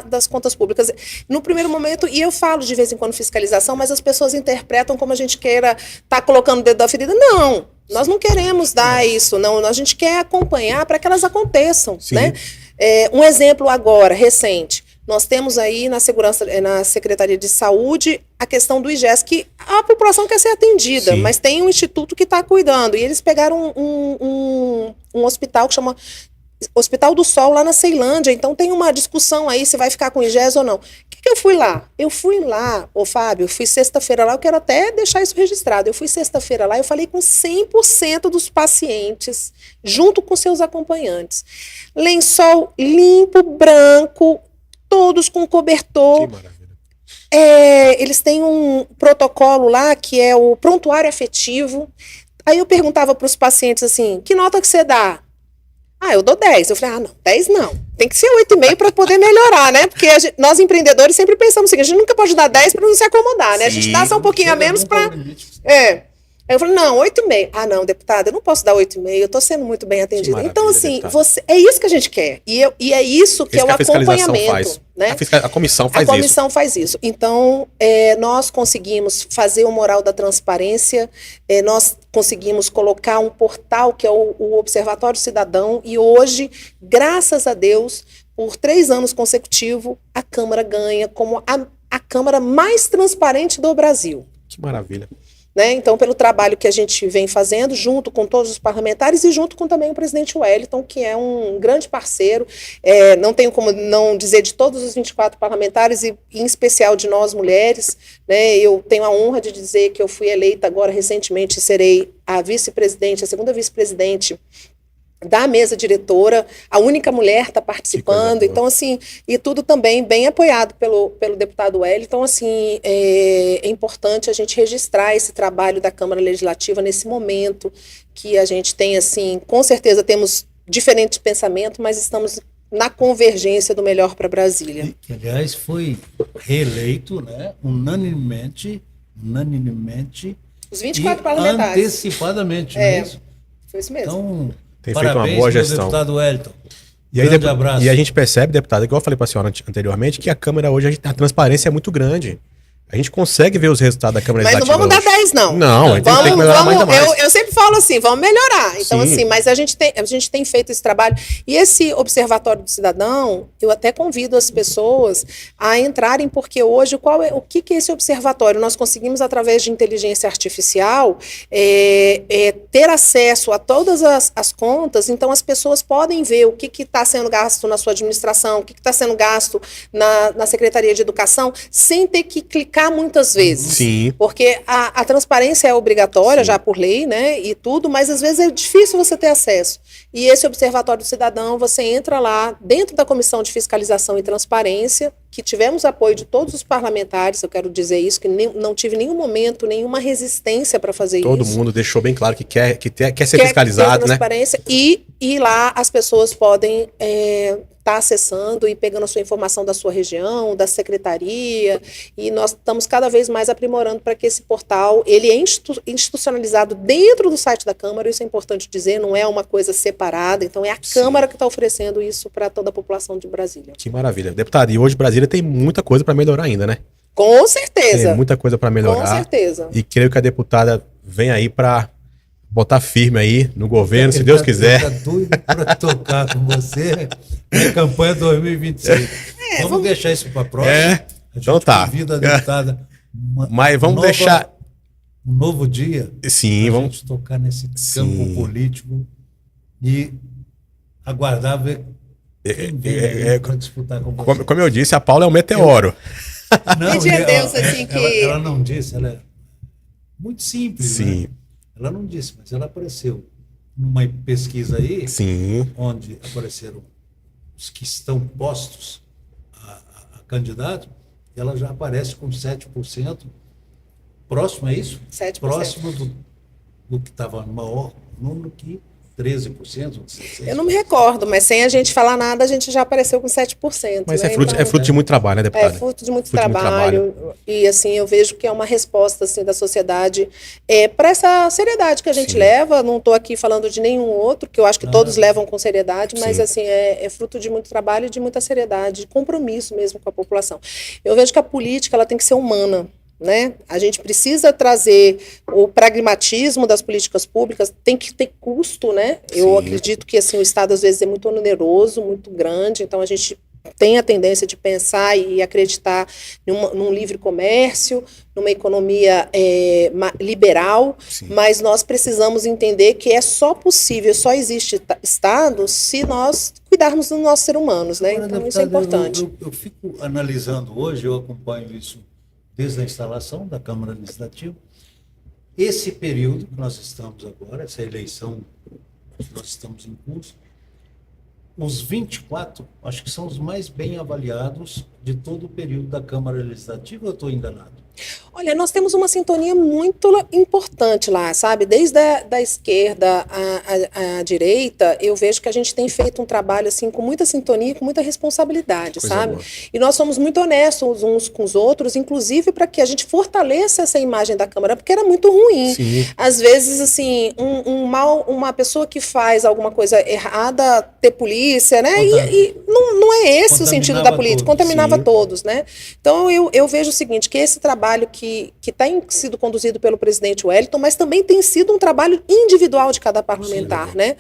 das contas públicas. No primeiro momento, e eu falo de vez em quando fiscalização, mas as pessoas interpretam como a gente queira estar colocando o dedo da ferida. Não, nós não queremos dar isso, não. A gente quer acompanhar para que elas aconteçam. Né? Um exemplo agora, recente. Nós temos aí na Secretaria de Saúde a questão do IGES, que a população quer ser atendida, Sim. mas tem um instituto que está cuidando. E eles pegaram um hospital que chama Hospital do Sol, lá na Ceilândia. Então tem uma discussão aí se vai ficar com IGES ou não. O que eu fui lá? Eu fui lá, Fábio, fui sexta-feira lá, eu quero até deixar isso registrado. Eu fui sexta-feira lá, eu falei com 100% dos pacientes, junto com seus acompanhantes. Lençol limpo, branco, todos com cobertor. Que maravilha. Eles têm um protocolo lá que é o prontuário afetivo. Aí eu perguntava para os pacientes assim, que nota que você dá? Eu dou 10. Eu falei, não, 10 não. Tem que ser 8,5 para poder melhorar, né? Porque nós empreendedores sempre pensamos assim, a gente nunca pode dar 10 para não se acomodar, né? Sim. A gente dá só um pouquinho a menos para... Aí eu falei, não, 8,5. Não, deputada, eu não posso dar 8,5, eu estou sendo muito bem atendida. Então, assim, é isso que a gente quer. E é isso que é o acompanhamento. Né? A comissão faz isso. A comissão faz isso. Então, nós conseguimos fazer o moral da transparência, nós conseguimos colocar um portal que é o Observatório Cidadão, e hoje, graças a Deus, por 3 anos consecutivos, a Câmara ganha como a Câmara mais transparente do Brasil. Que maravilha. Né? Então, pelo trabalho que a gente vem fazendo, junto com todos os parlamentares e junto com também o presidente Wellington, que é um grande parceiro, não tenho como não dizer de todos os 24 parlamentares, e em especial de nós mulheres, né? Eu tenho a honra de dizer que eu fui eleita agora recentemente, serei a vice-presidente, a segunda vice-presidente da mesa diretora, a única mulher está participando, então assim, e tudo também bem apoiado pelo deputado Wellington. Então assim, é importante a gente registrar esse trabalho da Câmara Legislativa nesse momento que a gente tem, assim, com certeza temos diferentes pensamentos, mas estamos na convergência do melhor para Brasília. Que, aliás, foi reeleito, né, unanimemente, os 24 parlamentares. Antecipadamente, não é isso? Foi isso mesmo. Então, tem feito uma boa gestão. Deputado Wellington. Grande abraço. E a gente percebe, deputado, igual eu falei para a senhora anteriormente, que a Câmara hoje, a transparência é muito grande. A gente consegue ver os resultados da Câmara Legislativa. Mas não vamos dar 10, não. Não, a gente tem que melhorar ainda mais. Eu sempre falo assim, vamos melhorar. Então, assim, mas a gente tem feito esse trabalho. E esse Observatório do Cidadão, eu até convido as pessoas a entrarem, porque hoje, o que é esse observatório? Nós conseguimos, através de inteligência artificial, ter acesso a todas as contas, então as pessoas podem ver o que está sendo gasto na sua administração, o que está sendo gasto na Secretaria de Educação, sem ter que clicar muitas vezes. Sim. Porque a transparência é obrigatória, Sim. já por lei, né, e tudo, mas às vezes é difícil você ter acesso. E esse Observatório do Cidadão, você entra lá dentro da Comissão de Fiscalização e Transparência, que tivemos apoio de todos os parlamentares, eu quero dizer isso, que não tive nenhum momento, nenhuma resistência para fazer isso. Todo mundo deixou bem claro que quer ser fiscalizado, né? Transparência, e lá as pessoas podem estar acessando e pegando a sua informação da sua região, da secretaria, e nós estamos cada vez mais aprimorando para que esse portal, ele é institucionalizado dentro do site da Câmara, isso é importante dizer, não é uma coisa separada, então é a Sim. Câmara que está oferecendo isso para toda a população de Brasília. Que maravilha. Deputado, e hoje Brasília tem muita coisa para melhorar ainda, né? Com certeza. Tem muita coisa para melhorar. Com certeza. E creio que a deputada vem aí para botar firme aí no governo, se Deus quiser. Eu tô doido para tocar com você na campanha 2026. Vamos deixar isso para a próxima. Então tá. Convida a deputada. Mas vamos deixar um novo dia. Sim, vamos tocar nesse campo político e aguardar ver Quem vem aí para disputar com você? Como eu disse, a Paula é um meteoro. Não, Pedir a Deus, assim, que... ela não disse, ela é muito simples, Sim. né? Ela não disse, mas ela apareceu numa pesquisa aí, Sim. onde apareceram os que estão postos a candidato, e ela já aparece com 7%, próximo, é isso? 7%. Próximo do que estava no maior número que 13%, 16%. Eu não me recordo, mas sem a gente falar nada, a gente já apareceu com 7%. Mas né? é fruto de muito trabalho, né, deputada? É fruto de muito trabalho. E assim, eu vejo que é uma resposta assim, da sociedade para essa seriedade que a gente leva. Não estou aqui falando de nenhum outro, que eu acho que todos levam com seriedade, mas assim, é fruto de muito trabalho e de muita seriedade, de compromisso mesmo com a população. Eu vejo que a política ela tem que ser humana. Né? A gente precisa trazer o pragmatismo das políticas públicas, tem que ter custo, né? Eu acredito que assim, o Estado às vezes é muito oneroso, muito grande, então a gente tem a tendência de pensar e acreditar num livre comércio, numa economia liberal, mas nós precisamos entender que é só possível, só existe Estado se nós cuidarmos dos nossos seres humanos, né? Agora, então isso é importante. Eu fico analisando hoje, eu acompanho isso desde a instalação da Câmara Legislativa, esse período que nós estamos agora, essa eleição que nós estamos em curso, os 24, acho que são os mais bem avaliados de todo o período da Câmara Legislativa, ou eu estou enganado? Olha, nós temos uma sintonia muito importante lá, sabe? Desde da esquerda à direita, eu vejo que a gente tem feito um trabalho assim com muita sintonia e com muita responsabilidade, sabe? E nós somos muito honestos uns com os outros, inclusive para que a gente fortaleça essa imagem da Câmara, porque era muito ruim. Às vezes, assim, uma pessoa que faz alguma coisa errada, ter polícia, né? E não é esse o sentido da política, contaminava todos, né? Então, eu vejo o seguinte, que esse trabalho que tem sido conduzido pelo presidente Wellington, mas também tem sido um trabalho individual de cada parlamentar, né?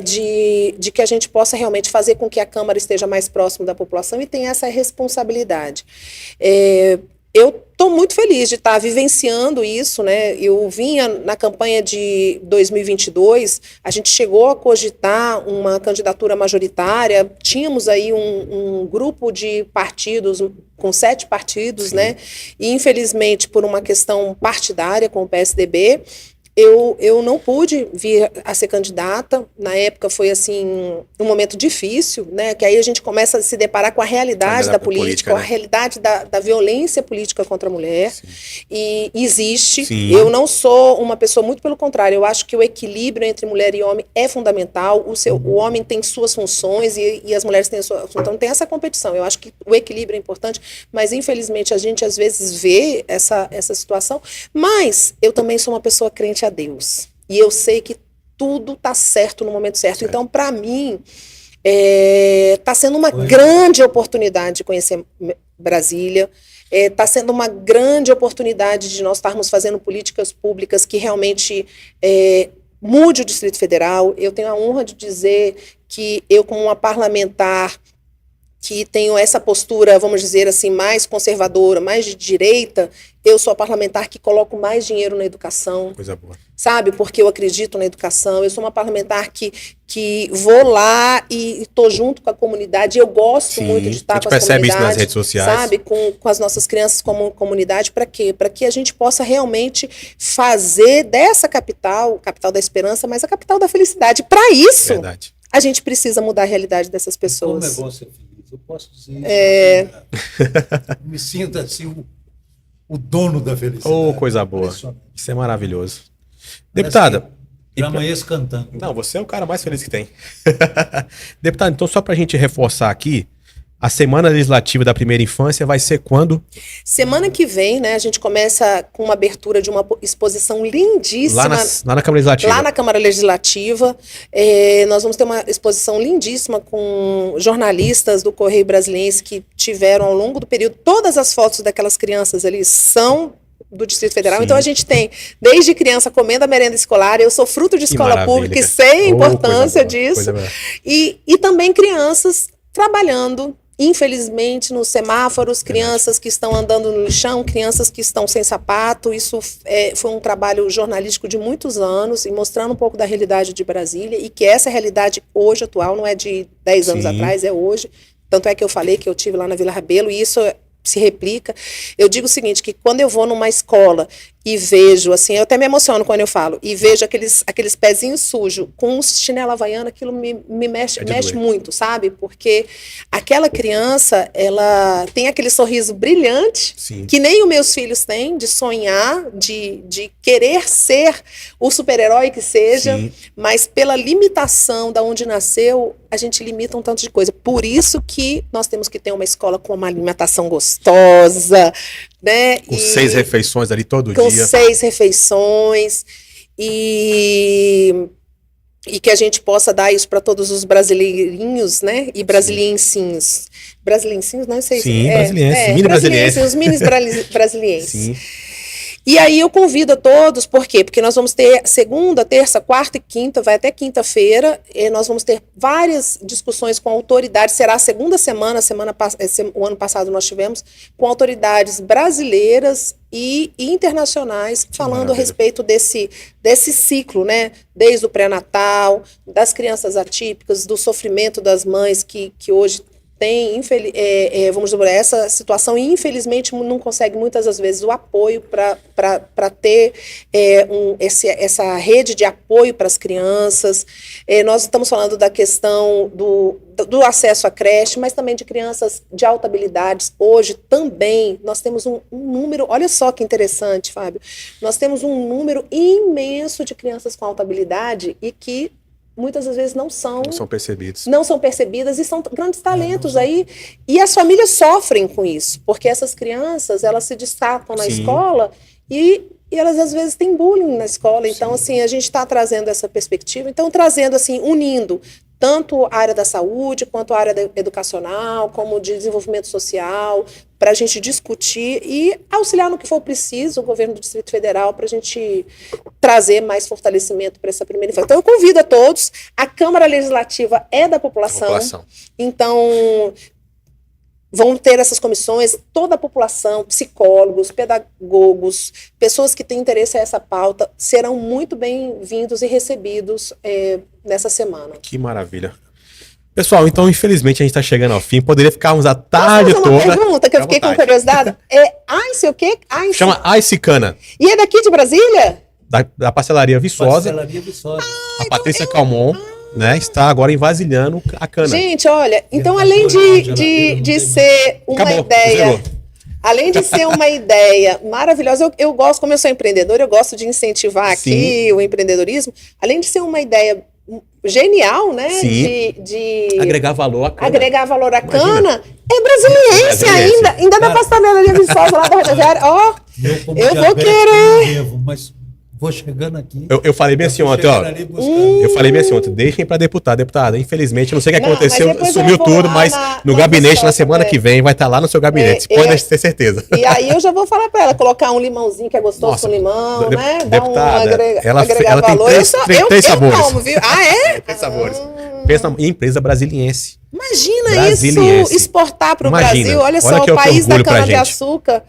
De que a gente possa realmente fazer com que a Câmara esteja mais próximo da população e tenha essa responsabilidade. Eu estou muito feliz de estar vivenciando isso, né? Eu vinha na campanha de 2022, a gente chegou a cogitar uma candidatura majoritária, tínhamos aí um grupo de partidos, com 7 partidos, né? E infelizmente por uma questão partidária com o PSDB, eu não pude vir a ser candidata. Na época foi assim um momento difícil, né? Que aí a gente começa a se deparar com a realidade da política, com a realidade da violência política contra a mulher. E existe. Eu não sou uma pessoa, muito pelo contrário, eu acho que o equilíbrio entre mulher e homem é fundamental. O homem tem suas funções e as mulheres têm as suas. Então tem essa competição. Eu acho que o equilíbrio é importante, mas infelizmente a gente às vezes vê essa situação. Mas eu também sou uma pessoa crente a Deus. E eu sei que tudo está certo no momento certo. Então, para mim, está sendo uma grande oportunidade de conhecer Brasília. Está sendo uma grande oportunidade de nós estarmos fazendo políticas públicas que realmente mude o Distrito Federal. Eu tenho a honra de dizer que eu, como uma parlamentar que tenho essa postura, vamos dizer assim, mais conservadora, mais de direita, eu sou a parlamentar que coloco mais dinheiro na educação. Coisa boa. Sabe? Porque eu acredito na educação. Eu sou uma parlamentar que vou lá e estou junto com a comunidade. Eu gosto muito de estar com as comunidades. A gente percebe isso nas redes sociais. Sabe? Com as nossas crianças como comunidade. Para quê? Para que a gente possa realmente fazer dessa capital da esperança, mas a capital da felicidade. Para isso, a gente precisa mudar a realidade dessas pessoas. Como é bom ser feliz. Eu posso dizer isso. Eu me sinto assim o dono da felicidade. Oh, coisa boa. Isso é maravilhoso. Deputada. Já amanheço cantando. Não, você é o cara mais feliz que tem. Deputada, então só para a gente reforçar aqui, a Semana Legislativa da Primeira Infância vai ser quando? Semana que vem, né? A gente começa com uma abertura de uma exposição lindíssima. Lá na Câmara Legislativa. Lá na Câmara Legislativa. Nós vamos ter uma exposição lindíssima com jornalistas do Correio Brasiliense que tiveram ao longo do período. Todas as fotos daquelas crianças ali são do Distrito Federal. Sim. Então a gente tem desde criança comendo a merenda escolar. Eu sou fruto de escola pública e sei a importância disso. E também crianças trabalhando infelizmente, nos semáforos, crianças que estão andando no chão, crianças que estão sem sapato. Isso foi um trabalho jornalístico de muitos anos e mostrando um pouco da realidade de Brasília e que essa realidade hoje atual não é de 10 anos atrás, é hoje. Tanto é que eu falei que eu tive lá na Vila Rabelo e isso se replica. Eu digo o seguinte, que quando eu vou numa escola e vejo, assim, eu até me emociono quando eu falo, e vejo aqueles pezinhos sujos com um chinelo havaiano, aquilo me mexe muito, sabe? Porque aquela criança, ela tem aquele sorriso brilhante, Sim. que nem os meus filhos têm, de sonhar, de querer ser o super-herói que seja, Sim. mas pela limitação da onde nasceu, a gente limita um tanto de coisa. Por isso que nós temos que ter uma escola com uma alimentação gostosa, né? Com 6 refeições ali todo com dia. 6 refeições e que a gente possa dar isso para todos os brasileirinhos, né? E brasiliencinhos. Brasiliencinhos, não sei Sim, se brasilienses, mini brasilienses. Os mini brasilienses. Sim. E aí eu convido a todos, por quê? Porque nós vamos ter segunda, terça, quarta e quinta, vai até quinta-feira, nós vamos ter várias discussões com autoridades, será a segunda semana, o ano passado nós tivemos, com autoridades brasileiras e internacionais, falando a respeito desse ciclo, né? Desde o pré-natal, das crianças atípicas, do sofrimento das mães que hoje tem, vamos dizer, essa situação e infelizmente não consegue muitas das vezes o apoio para ter essa rede de apoio para as crianças. Nós estamos falando da questão do acesso à creche, mas também de crianças de alta habilidade. Hoje também nós temos um número, olha só que interessante, Fábio, nós temos um número imenso de crianças com alta habilidade e que muitas das vezes não são percebidos. Não são percebidas e são grandes talentos aí. E as famílias sofrem com isso, porque essas crianças, elas se destacam na escola e elas às vezes têm bullying na escola. Então, assim, a gente está trazendo essa perspectiva. Então, trazendo, assim, unindo tanto a área da saúde, quanto a área educacional, como de desenvolvimento social, para a gente discutir e auxiliar no que for preciso o governo do Distrito Federal para a gente trazer mais fortalecimento para essa primeira infância. Então, eu convido a todos, a Câmara Legislativa é da população. Então, vão ter essas comissões, toda a população, psicólogos, pedagogos, pessoas que têm interesse a essa pauta, serão muito bem-vindos e recebidos nessa semana. Que maravilha. Pessoal, então, infelizmente, a gente está chegando ao fim. Poderia ficarmos a tarde toda. Uma pergunta que eu fiquei com curiosidade. Ice o quê? Ice. Chama Ice Cana. E é daqui de Brasília? Da Pastelaria Viçosa. Pastelaria Viçosa. A Patrícia Calmon, né, está agora envasilhando a cana. Gente, olha, então além de ser uma ideia... Além de ser uma ideia maravilhosa, eu gosto, como eu sou empreendedora, eu gosto de incentivar aqui o empreendedorismo. Além de ser uma ideia genial, né? De agregar valor à cana. Agregar valor à cana. É brasiliense ainda da Pastelaria Viçosa lá da rodoviária. Ó, eu vou querer. Mas vou chegando aqui. Eu falei bem assim ontem, ó. Eu falei bem assim ontem, deixem para deputada. Infelizmente, não sei o que aconteceu, sumiu tudo, mas no gabinete, na semana que vem, vai estar lá no seu gabinete. Pode ter certeza. E aí eu já vou falar para ela, colocar um limãozinho que é gostoso com limão, né? Deputada, ela valor. tem três sabores. Eu como, viu? Ah, é? 3 sabores. Pensa em empresa brasiliense. Imagina isso exportar para o Brasil. Olha só, o país da cana-de-açúcar.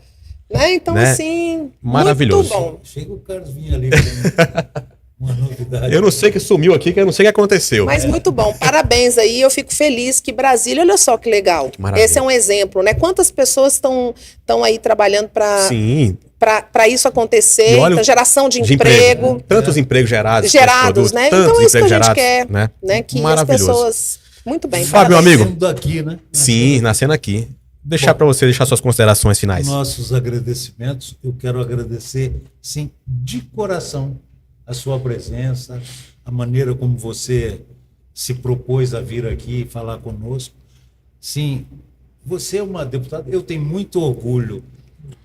Né? Então, assim, maravilhoso. Muito bom. Chega o Carlos vinha ali com uma novidade. Eu não sei que sumiu aqui, que eu não sei o que aconteceu. Mas muito bom. Parabéns aí. Eu fico feliz que Brasília, olha só que legal. Que esse é um exemplo, né? Quantas pessoas estão aí trabalhando para isso acontecer, para geração de emprego. Tantos empregos gerados, né? Então é isso que a gente quer, né? Que as pessoas... Muito bem. Fábio, meu amigo. Nascendo aqui, né? Sim, nascendo aqui. Deixar para você deixar suas considerações finais. Nossos agradecimentos. Eu quero agradecer, sim, de coração, a sua presença, a maneira como você se propôs a vir aqui falar conosco. Sim, você é uma deputada. Eu tenho muito orgulho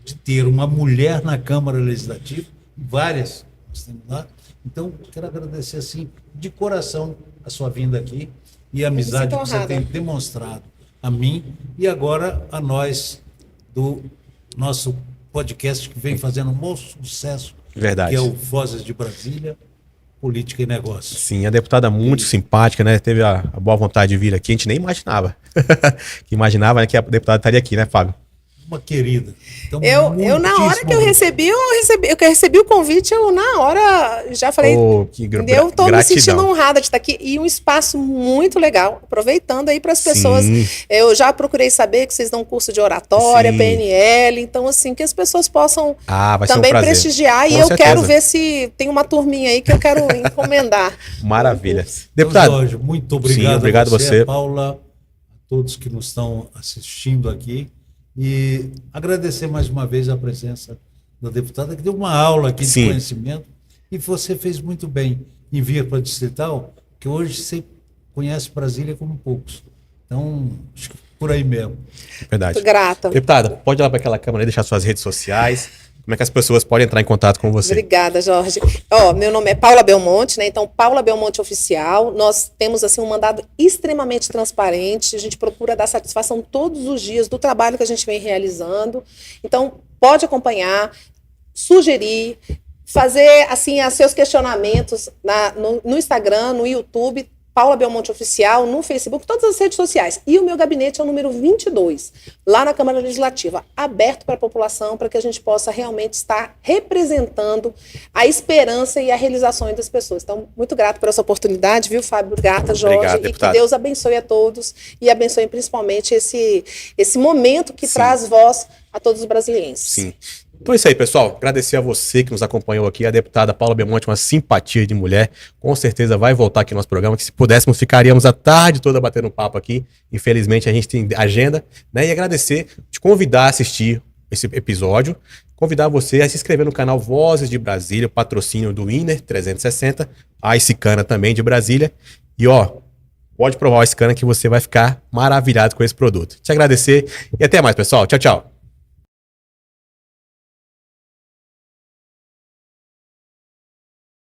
de ter uma mulher na Câmara Legislativa, várias nós temos lá. Então, quero agradecer, assim, de coração a sua vinda aqui e a amizade que você tem demonstrado a mim e agora a nós do nosso podcast que vem fazendo um bom sucesso, verdade, que é o Vozes de Brasília. política e negócios. Sim, a deputada muito simpática, né? Teve a boa vontade de vir aqui, a gente nem imaginava. Que imaginava, né, que a deputada estaria aqui, né, Fábio? Uma querida. Então, Eu na hora que eu recebi o convite, eu na hora já falei, eu tô me sentindo honrada de estar aqui, e um espaço muito legal, aproveitando aí para as pessoas. Eu já procurei saber que vocês dão curso de oratória, PNL, então assim, que as pessoas possam também prestigiar, e eu quero ver se tem uma turminha aí que eu quero encomendar. Maravilha. Deputado, Jorge, muito obrigado, obrigado a você, Paula, a todos que nos estão assistindo aqui. E agradecer mais uma vez a presença da deputada, que deu uma aula aqui de conhecimento, e você fez muito bem em vir para a Distrital, que hoje você conhece Brasília como poucos. Então, acho que por aí mesmo. Verdade. Muito grata. Deputada, pode ir lá para aquela câmera e deixar suas redes sociais. Como é que as pessoas podem entrar em contato com você? Obrigada, Jorge. Meu nome é Paula Belmonte, né? Então, Paula Belmonte Oficial. Nós temos assim um mandado extremamente transparente. A gente procura dar satisfação todos os dias do trabalho que a gente vem realizando. Então, pode acompanhar, sugerir, fazer assim os seus questionamentos no Instagram, no YouTube, Paula Belmonte Oficial, no Facebook, todas as redes sociais. E o meu gabinete é o número 22, lá na Câmara Legislativa, aberto para a população, para que a gente possa realmente estar representando a esperança e a realização das pessoas. Então, muito grato por essa oportunidade, viu, Fábio? Grata, Jorge. Obrigado, e que Deus abençoe a todos e abençoe principalmente esse momento que traz voz a todos os brasileiros. Sim. Então é isso aí, pessoal. Agradecer a você que nos acompanhou aqui. A deputada Paula Belmonte, uma simpatia de mulher. Com certeza vai voltar aqui no nosso programa, que se pudéssemos, ficaríamos a tarde toda batendo papo aqui. Infelizmente, a gente tem agenda, né? E agradecer, te convidar a assistir esse episódio. Convidar você a se inscrever no canal Vozes de Brasília, patrocínio do Inner 360, a Icicana também de Brasília. E pode provar o Icicana que você vai ficar maravilhado com esse produto. Te agradecer e até mais, pessoal. Tchau, tchau.